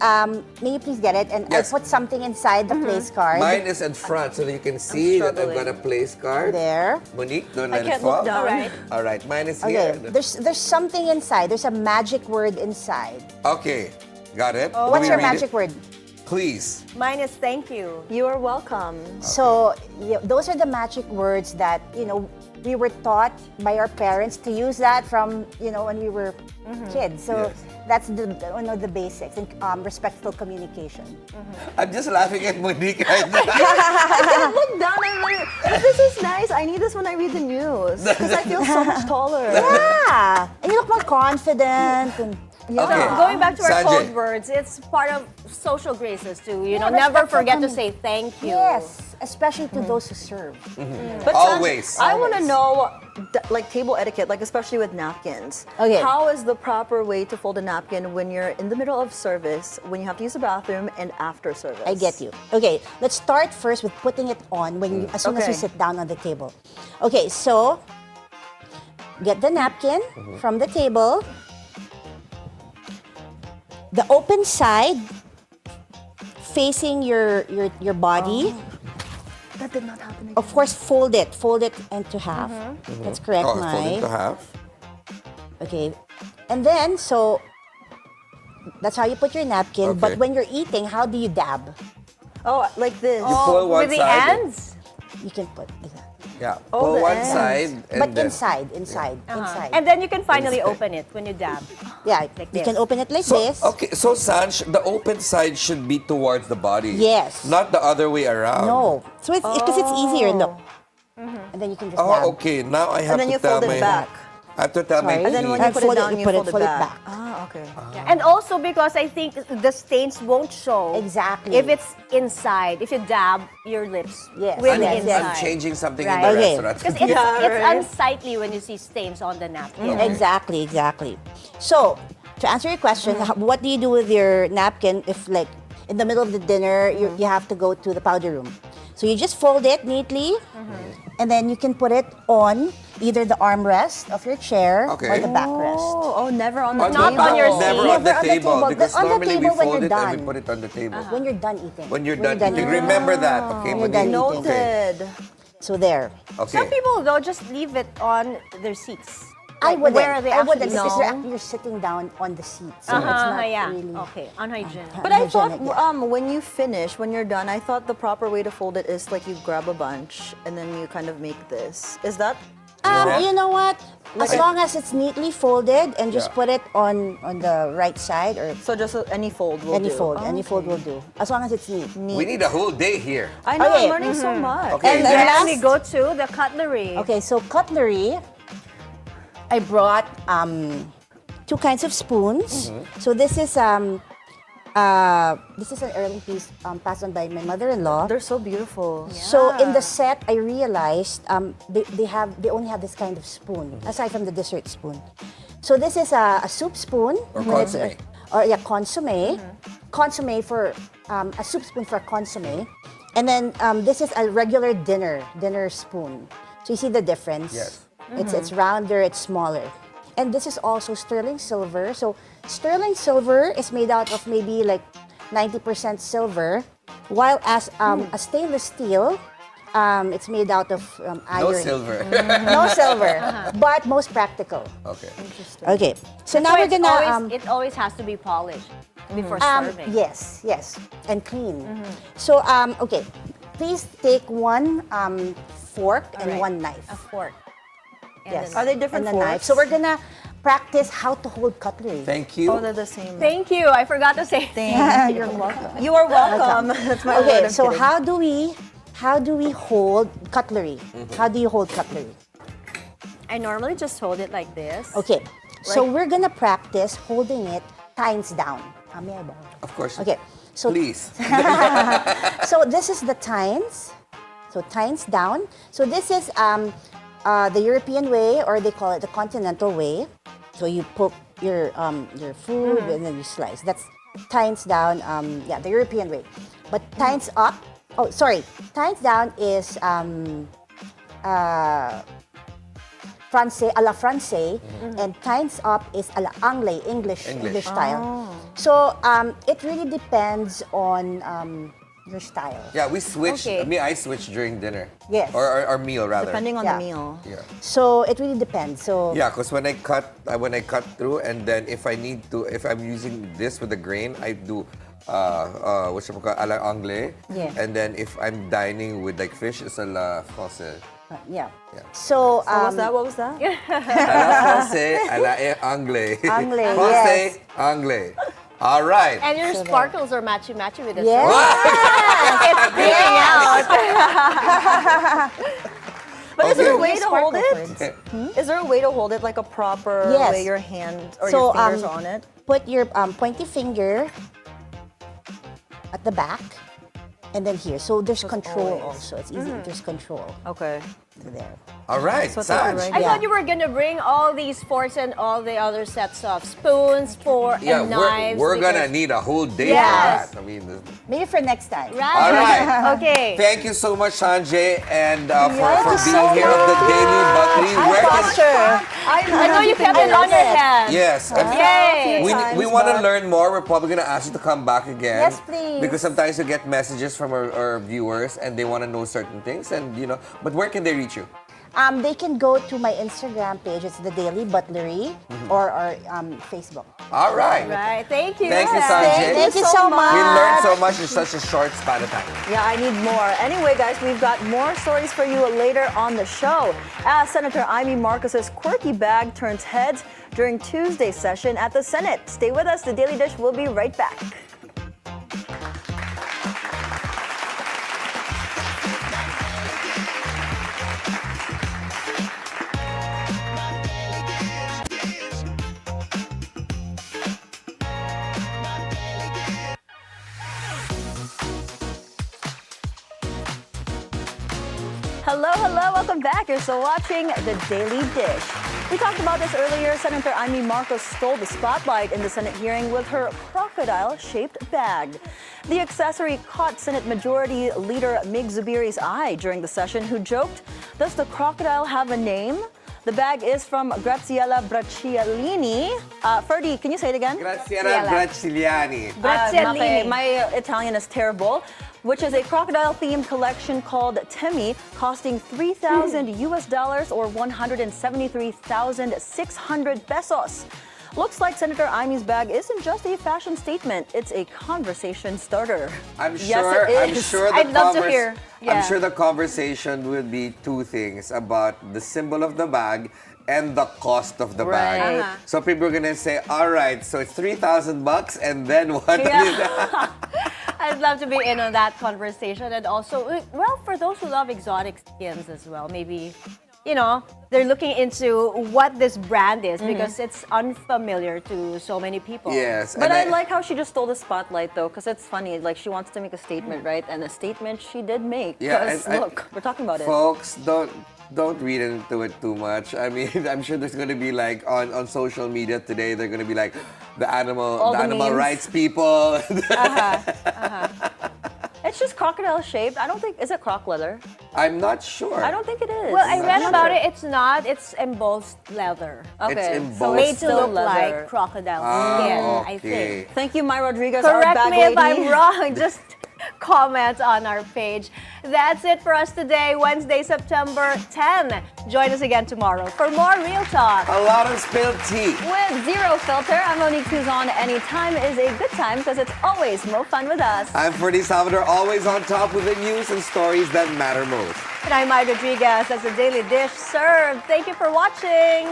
[SPEAKER 11] may you please get it? And
[SPEAKER 2] Yes.
[SPEAKER 11] I put something inside the place card.
[SPEAKER 2] Mine is in front so that you can see that I've got a place card.
[SPEAKER 11] There.
[SPEAKER 2] Monique, don't
[SPEAKER 3] I
[SPEAKER 2] let it
[SPEAKER 3] can't
[SPEAKER 2] fall.
[SPEAKER 3] look down.
[SPEAKER 1] All right.
[SPEAKER 2] All right, mine is
[SPEAKER 11] Okay.
[SPEAKER 2] here.
[SPEAKER 11] There's something inside. There's a magic word inside.
[SPEAKER 2] Okay, got it.
[SPEAKER 11] What's
[SPEAKER 2] Do we
[SPEAKER 11] your
[SPEAKER 2] read
[SPEAKER 11] magic
[SPEAKER 2] it?
[SPEAKER 11] word?
[SPEAKER 2] Please.
[SPEAKER 1] Mine is thank you.
[SPEAKER 3] You are welcome.
[SPEAKER 11] So those are the magic words that we were taught by our parents to use that from when we were kids. So
[SPEAKER 2] Yes.
[SPEAKER 11] that's one of the basics and respectful communication.
[SPEAKER 2] I'm just laughing at Monique right now.
[SPEAKER 3] Look down and like, this is nice. I need this when I read the news because I feel so much taller.
[SPEAKER 11] Yeah, and you look more confident and.
[SPEAKER 1] So
[SPEAKER 2] Okay.
[SPEAKER 1] going back to our
[SPEAKER 2] Sanjay.
[SPEAKER 1] code words, it's part of social graces too.
[SPEAKER 11] Yeah,
[SPEAKER 1] Never
[SPEAKER 11] respectful
[SPEAKER 1] forget to say thank you.
[SPEAKER 11] Yes, especially to those who serve.
[SPEAKER 3] But
[SPEAKER 2] Always.
[SPEAKER 3] I want to know, like table etiquette, like especially with napkins.
[SPEAKER 11] Okay.
[SPEAKER 3] How is the proper way to fold a napkin when you're in the middle of service, when you have to use the bathroom, and after service?
[SPEAKER 11] I get you. Okay, let's start first with putting it on as soon as you
[SPEAKER 3] Okay.
[SPEAKER 11] sit down on the table. Okay, so get the napkin from the table. The open side facing your body.
[SPEAKER 3] That did not happen again.
[SPEAKER 11] Of course, fold it into half. That's correct,
[SPEAKER 2] Oh,
[SPEAKER 11] Mai.
[SPEAKER 2] folding to half.
[SPEAKER 11] Okay, and then so that's how you put your napkin.
[SPEAKER 2] Okay.
[SPEAKER 11] But when you're eating, how do you dab?
[SPEAKER 3] Oh, like this.
[SPEAKER 2] You pull one
[SPEAKER 1] With the
[SPEAKER 2] side.
[SPEAKER 1] ends?
[SPEAKER 11] You can put like that.
[SPEAKER 2] Yeah.
[SPEAKER 3] Oh,
[SPEAKER 2] Pull
[SPEAKER 3] the
[SPEAKER 2] one
[SPEAKER 3] ends.
[SPEAKER 2] side. And
[SPEAKER 11] But
[SPEAKER 2] then,
[SPEAKER 11] inside.
[SPEAKER 1] And then you can finally open it when you dab.
[SPEAKER 11] Yeah,
[SPEAKER 1] Like
[SPEAKER 11] you
[SPEAKER 1] this.
[SPEAKER 11] can open it like
[SPEAKER 2] So,
[SPEAKER 11] this.
[SPEAKER 2] okay, so Sanj, the open side should be towards the body.
[SPEAKER 11] Yes.
[SPEAKER 2] Not the other way around.
[SPEAKER 11] No. So it's because it's easier, look. And then you can just dab.
[SPEAKER 2] Oh, okay. Now I have
[SPEAKER 3] And then
[SPEAKER 2] to
[SPEAKER 3] you
[SPEAKER 2] tell
[SPEAKER 3] fold
[SPEAKER 2] my...
[SPEAKER 3] it back.
[SPEAKER 2] I have to tell my
[SPEAKER 11] Sorry.
[SPEAKER 3] And then when you
[SPEAKER 11] And
[SPEAKER 3] put it
[SPEAKER 11] fold it,
[SPEAKER 3] down,
[SPEAKER 11] you
[SPEAKER 3] you
[SPEAKER 11] put it-
[SPEAKER 3] fold it
[SPEAKER 11] fold it
[SPEAKER 3] back.
[SPEAKER 11] back.
[SPEAKER 3] Ah, okay.
[SPEAKER 1] And also because I think the stains won't show.
[SPEAKER 11] Exactly.
[SPEAKER 1] If it's inside. If you dab your lips
[SPEAKER 11] Yes.
[SPEAKER 1] with
[SPEAKER 11] Yes,
[SPEAKER 1] the
[SPEAKER 11] yes.
[SPEAKER 1] inside.
[SPEAKER 2] I'm changing something
[SPEAKER 1] Right.
[SPEAKER 2] in the
[SPEAKER 11] Okay.
[SPEAKER 2] restaurant.
[SPEAKER 1] Because it's,
[SPEAKER 3] Yeah,
[SPEAKER 1] it's
[SPEAKER 3] right.
[SPEAKER 1] unsightly when you see stains on the napkin.
[SPEAKER 11] Exactly. So, to answer your question, what do you do with your napkin if, like, in the middle of the dinner, you have to go to the powder room? So you just fold it neatly, and then you can put it on either the armrest of your chair or
[SPEAKER 2] Okay.
[SPEAKER 11] the backrest.
[SPEAKER 3] Oh, never on the
[SPEAKER 1] Not
[SPEAKER 3] table.
[SPEAKER 1] on your
[SPEAKER 2] Never
[SPEAKER 1] seat.
[SPEAKER 2] on the
[SPEAKER 11] Never on the
[SPEAKER 2] table.
[SPEAKER 11] table.
[SPEAKER 2] Because
[SPEAKER 11] On the
[SPEAKER 2] normally we
[SPEAKER 11] table when
[SPEAKER 2] fold
[SPEAKER 11] you're
[SPEAKER 2] it and we
[SPEAKER 11] done.
[SPEAKER 2] put it on the table.
[SPEAKER 11] When you're done eating.
[SPEAKER 2] When you're done eating.
[SPEAKER 11] eating.
[SPEAKER 2] Remember that, okay?
[SPEAKER 11] When you're done
[SPEAKER 2] Monique?
[SPEAKER 11] eating.
[SPEAKER 2] Okay.
[SPEAKER 3] Noted.
[SPEAKER 11] So there.
[SPEAKER 1] Some
[SPEAKER 2] Okay.
[SPEAKER 1] people, though, just leave it on their seats.
[SPEAKER 11] I
[SPEAKER 1] Like,
[SPEAKER 11] wouldn't.
[SPEAKER 1] Where are they
[SPEAKER 11] I wouldn't
[SPEAKER 1] actually?
[SPEAKER 11] because
[SPEAKER 1] No.
[SPEAKER 11] you're sitting down on the seat. So it's not
[SPEAKER 1] yeah.
[SPEAKER 11] really...
[SPEAKER 1] Okay, unhygienic.
[SPEAKER 3] But I thought
[SPEAKER 11] Hygienic,
[SPEAKER 3] when you finish, when you're done, I thought the proper way to fold it is like you grab a bunch and then you kind of make this. Is that?
[SPEAKER 11] You know what? As long as it's neatly folded and just
[SPEAKER 2] Yeah.
[SPEAKER 11] put it on the right side or
[SPEAKER 3] So just any fold will
[SPEAKER 11] any
[SPEAKER 3] do.
[SPEAKER 11] fold.
[SPEAKER 3] Oh,
[SPEAKER 11] Any fold will do. As long as it's neat.
[SPEAKER 2] We need a whole day here.
[SPEAKER 3] I know,
[SPEAKER 11] Okay.
[SPEAKER 3] I'm learning so much.
[SPEAKER 2] Okay.
[SPEAKER 11] And
[SPEAKER 1] Then
[SPEAKER 11] last-
[SPEAKER 1] we go to the cutlery.
[SPEAKER 11] Okay, so cutlery, I brought two kinds of spoons. So this is an early piece passed on by my mother-in-law.
[SPEAKER 3] They're so beautiful.
[SPEAKER 11] So in the set, I realized they only have this kind of spoon aside from the dessert spoon. So this is a soup spoon.
[SPEAKER 2] Or
[SPEAKER 11] when it's-
[SPEAKER 2] consommé.
[SPEAKER 11] Consommé. Consommé for a soup spoon for a consommé. And then this is a regular dinner spoon. So you see the difference?
[SPEAKER 2] Yes.
[SPEAKER 11] It's rounder, it's smaller. And this is also sterling silver. So sterling silver is made out of maybe like 90% silver, while as a stainless steel, it's made out of iron.
[SPEAKER 2] No silver.
[SPEAKER 11] No silver, but most practical.
[SPEAKER 2] Okay.
[SPEAKER 11] Okay, so now
[SPEAKER 1] So
[SPEAKER 11] we're
[SPEAKER 1] it's
[SPEAKER 11] gonna
[SPEAKER 1] always, it always has to be polished before serving.
[SPEAKER 11] yes, and clean. So okay, please take one fork and
[SPEAKER 1] Alright.
[SPEAKER 11] one knife.
[SPEAKER 1] A fork. And
[SPEAKER 11] Yes.
[SPEAKER 1] then-
[SPEAKER 3] Are they different
[SPEAKER 11] and a knife.
[SPEAKER 3] forks?
[SPEAKER 11] So we're gonna practice how to hold cutlery.
[SPEAKER 2] Thank you.
[SPEAKER 3] Oh, they're the same.
[SPEAKER 1] Thank you. I forgot to say.
[SPEAKER 11] You're welcome.
[SPEAKER 3] You are welcome. That's my word.
[SPEAKER 11] Okay,
[SPEAKER 3] I'm
[SPEAKER 11] so
[SPEAKER 3] kidding.
[SPEAKER 11] how do we hold cutlery? How do you hold cutlery?
[SPEAKER 1] I normally just hold it like this.
[SPEAKER 11] Okay, so we're gonna practice holding it tines down. May I borrow?
[SPEAKER 2] Of course.
[SPEAKER 11] Okay, so
[SPEAKER 2] Please.
[SPEAKER 11] so this is the tines. So tines down. So this is the European way, or they call it the continental way. So you put your food and then you slice. That's tines down. The European way. But tines up. Oh, sorry. Tines down is Francais, à la Francais, and tines up is à la Anglais, English style. So it really depends on your style.
[SPEAKER 2] Yeah, we switched.
[SPEAKER 1] Okay.
[SPEAKER 2] I switched during dinner.
[SPEAKER 11] Yes.
[SPEAKER 2] Or our meal, rather.
[SPEAKER 3] Depending on
[SPEAKER 11] Yeah.
[SPEAKER 3] the meal.
[SPEAKER 2] Yeah.
[SPEAKER 11] So it really depends. So
[SPEAKER 2] Yeah, because when I cut through, and then if I'm using this with the grain, I do what's it called, à la anglais.
[SPEAKER 11] Yeah.
[SPEAKER 2] And then if I'm dining with like fish, it's à la français.
[SPEAKER 11] Yeah.
[SPEAKER 2] Yeah.
[SPEAKER 11] So,
[SPEAKER 3] What was that?
[SPEAKER 2] À la français, à la anglais.
[SPEAKER 11] Anglais,
[SPEAKER 2] Français,
[SPEAKER 11] yes.
[SPEAKER 2] anglais. All right.
[SPEAKER 1] And your sparkles are matchy-matchy with the
[SPEAKER 11] Yes.
[SPEAKER 1] It's peeking out.
[SPEAKER 3] But is there a
[SPEAKER 2] Okay.
[SPEAKER 3] way to hold
[SPEAKER 11] Sparkle,
[SPEAKER 3] it?
[SPEAKER 11] for instance.
[SPEAKER 3] Is there a way to hold it like a proper
[SPEAKER 11] Yes.
[SPEAKER 3] way your hand or
[SPEAKER 11] So,
[SPEAKER 3] your fingers are on it?
[SPEAKER 11] Put your pointy finger at the back, and then here. So there's control
[SPEAKER 3] always.
[SPEAKER 11] also. It's easy. There's control
[SPEAKER 3] Okay.
[SPEAKER 11] to there.
[SPEAKER 2] All right,
[SPEAKER 3] So it's
[SPEAKER 2] Sanj.
[SPEAKER 3] right.
[SPEAKER 1] I
[SPEAKER 11] Yeah.
[SPEAKER 1] thought you were gonna bring all these forks and all the other sets of spoons, fork,
[SPEAKER 2] Yeah,
[SPEAKER 1] and knives.
[SPEAKER 2] we're gonna
[SPEAKER 1] because-
[SPEAKER 2] need a whole day
[SPEAKER 1] Yes.
[SPEAKER 2] for that. I mean,
[SPEAKER 11] Maybe for next time.
[SPEAKER 1] Right.
[SPEAKER 2] all right.
[SPEAKER 1] Okay.
[SPEAKER 2] Thank you so much, Sanjay, and for
[SPEAKER 11] Thank you
[SPEAKER 2] being
[SPEAKER 11] so
[SPEAKER 2] here at the Daily Butlery. Where can
[SPEAKER 1] I know you kept it on your hand.
[SPEAKER 2] yes, and
[SPEAKER 1] Yay.
[SPEAKER 2] we want to learn more. We're probably gonna ask you to come back again.
[SPEAKER 11] Yes, please.
[SPEAKER 2] Because sometimes you get messages from our viewers, and they want to know certain things, and But where can they reach you?
[SPEAKER 11] They can go to my Instagram page. It's the Daily Butlery, or Facebook.
[SPEAKER 2] All right.
[SPEAKER 1] Right. Thank you.
[SPEAKER 2] Thank you, Sanjay.
[SPEAKER 11] Thank you so much.
[SPEAKER 2] We learned so much in such a short span of time.
[SPEAKER 3] Yeah, I need more. Anyway, guys, we've got more stories for you later on the show. As Senator Amy Marcos's quirky bag turns heads during Tuesday's session at the Senate. Stay with us. The Daily Dish will be right back. Hello, welcome back. You're still watching The Daily Dish. We talked about this earlier. Senator Amy Marcos stole the spotlight in the Senate hearing with her crocodile-shaped bag. The accessory caught Senate Majority Leader Mig Zubiri's eye during the session, who joked, "Does the crocodile have a name?" The bag is from Graziella Bracciolini. Ferdi, can you say it again?
[SPEAKER 2] Graziella Braccioliani.
[SPEAKER 1] Bracciolini.
[SPEAKER 3] My Italian is terrible. Which is a crocodile-themed collection called Temi, costing $3,000 or 173,600 pesos. Looks like Senator Amy's bag isn't just a fashion statement; it's a conversation starter.
[SPEAKER 2] I'm
[SPEAKER 3] Yes,
[SPEAKER 2] sure.
[SPEAKER 3] it
[SPEAKER 2] I'm
[SPEAKER 3] is.
[SPEAKER 2] sure.
[SPEAKER 1] I'd love to hear.
[SPEAKER 2] I'm
[SPEAKER 1] Yeah.
[SPEAKER 2] sure the conversation will be two things about the symbol of the bag and the cost of the bag.
[SPEAKER 3] Right.
[SPEAKER 2] So people are gonna say, "All right, so it's $3,000, and then what?"
[SPEAKER 3] Yeah.
[SPEAKER 1] I'd love to be in on that conversation. And also, well, for those who love exotic skins as well, maybe, they're looking into what this brand is because it's unfamiliar to so many people.
[SPEAKER 2] Yes,
[SPEAKER 3] But
[SPEAKER 2] and
[SPEAKER 3] I like how she just stole the spotlight, though, because it's funny. Like, she wants to make a statement, right? And a statement she did make.
[SPEAKER 2] Yeah,
[SPEAKER 3] Because,
[SPEAKER 2] and-
[SPEAKER 3] look, we're talking about it.
[SPEAKER 2] folks, don't read into it too much. I mean, I'm sure there's gonna be like on social media today. They're gonna be like the
[SPEAKER 3] All the
[SPEAKER 2] animal
[SPEAKER 3] memes.
[SPEAKER 2] rights people.
[SPEAKER 3] It's just crocodile shaped. I don't think, is it croc leather?
[SPEAKER 2] I'm not sure.
[SPEAKER 3] I don't think it is.
[SPEAKER 1] Well, I read
[SPEAKER 3] I'm
[SPEAKER 1] about
[SPEAKER 3] not
[SPEAKER 1] it. It's not. It's embossed leather.
[SPEAKER 3] sure. Okay.
[SPEAKER 2] It's
[SPEAKER 1] So
[SPEAKER 2] embossed.
[SPEAKER 1] made to
[SPEAKER 3] Still
[SPEAKER 1] look
[SPEAKER 3] leather.
[SPEAKER 1] like crocodile skin, I think.
[SPEAKER 2] Okay.
[SPEAKER 3] Thank you, Mai Rodriguez, our
[SPEAKER 1] Correct
[SPEAKER 3] bag
[SPEAKER 1] me if
[SPEAKER 3] lady.
[SPEAKER 1] I'm wrong. Just comment on our page. That's it for us today, Wednesday, September 10. Join us again tomorrow for more Real Talk.
[SPEAKER 2] A lot of spilled tea.
[SPEAKER 3] With zero filter, I'm Monique Tuzon. Any time is a good time because it's always more fun with us.
[SPEAKER 2] I'm Ferdi Salvador, always on top with the news and stories that matter most.
[SPEAKER 1] And I'm Mai Rodriguez. That's the Daily Dish served. Thank you for watching.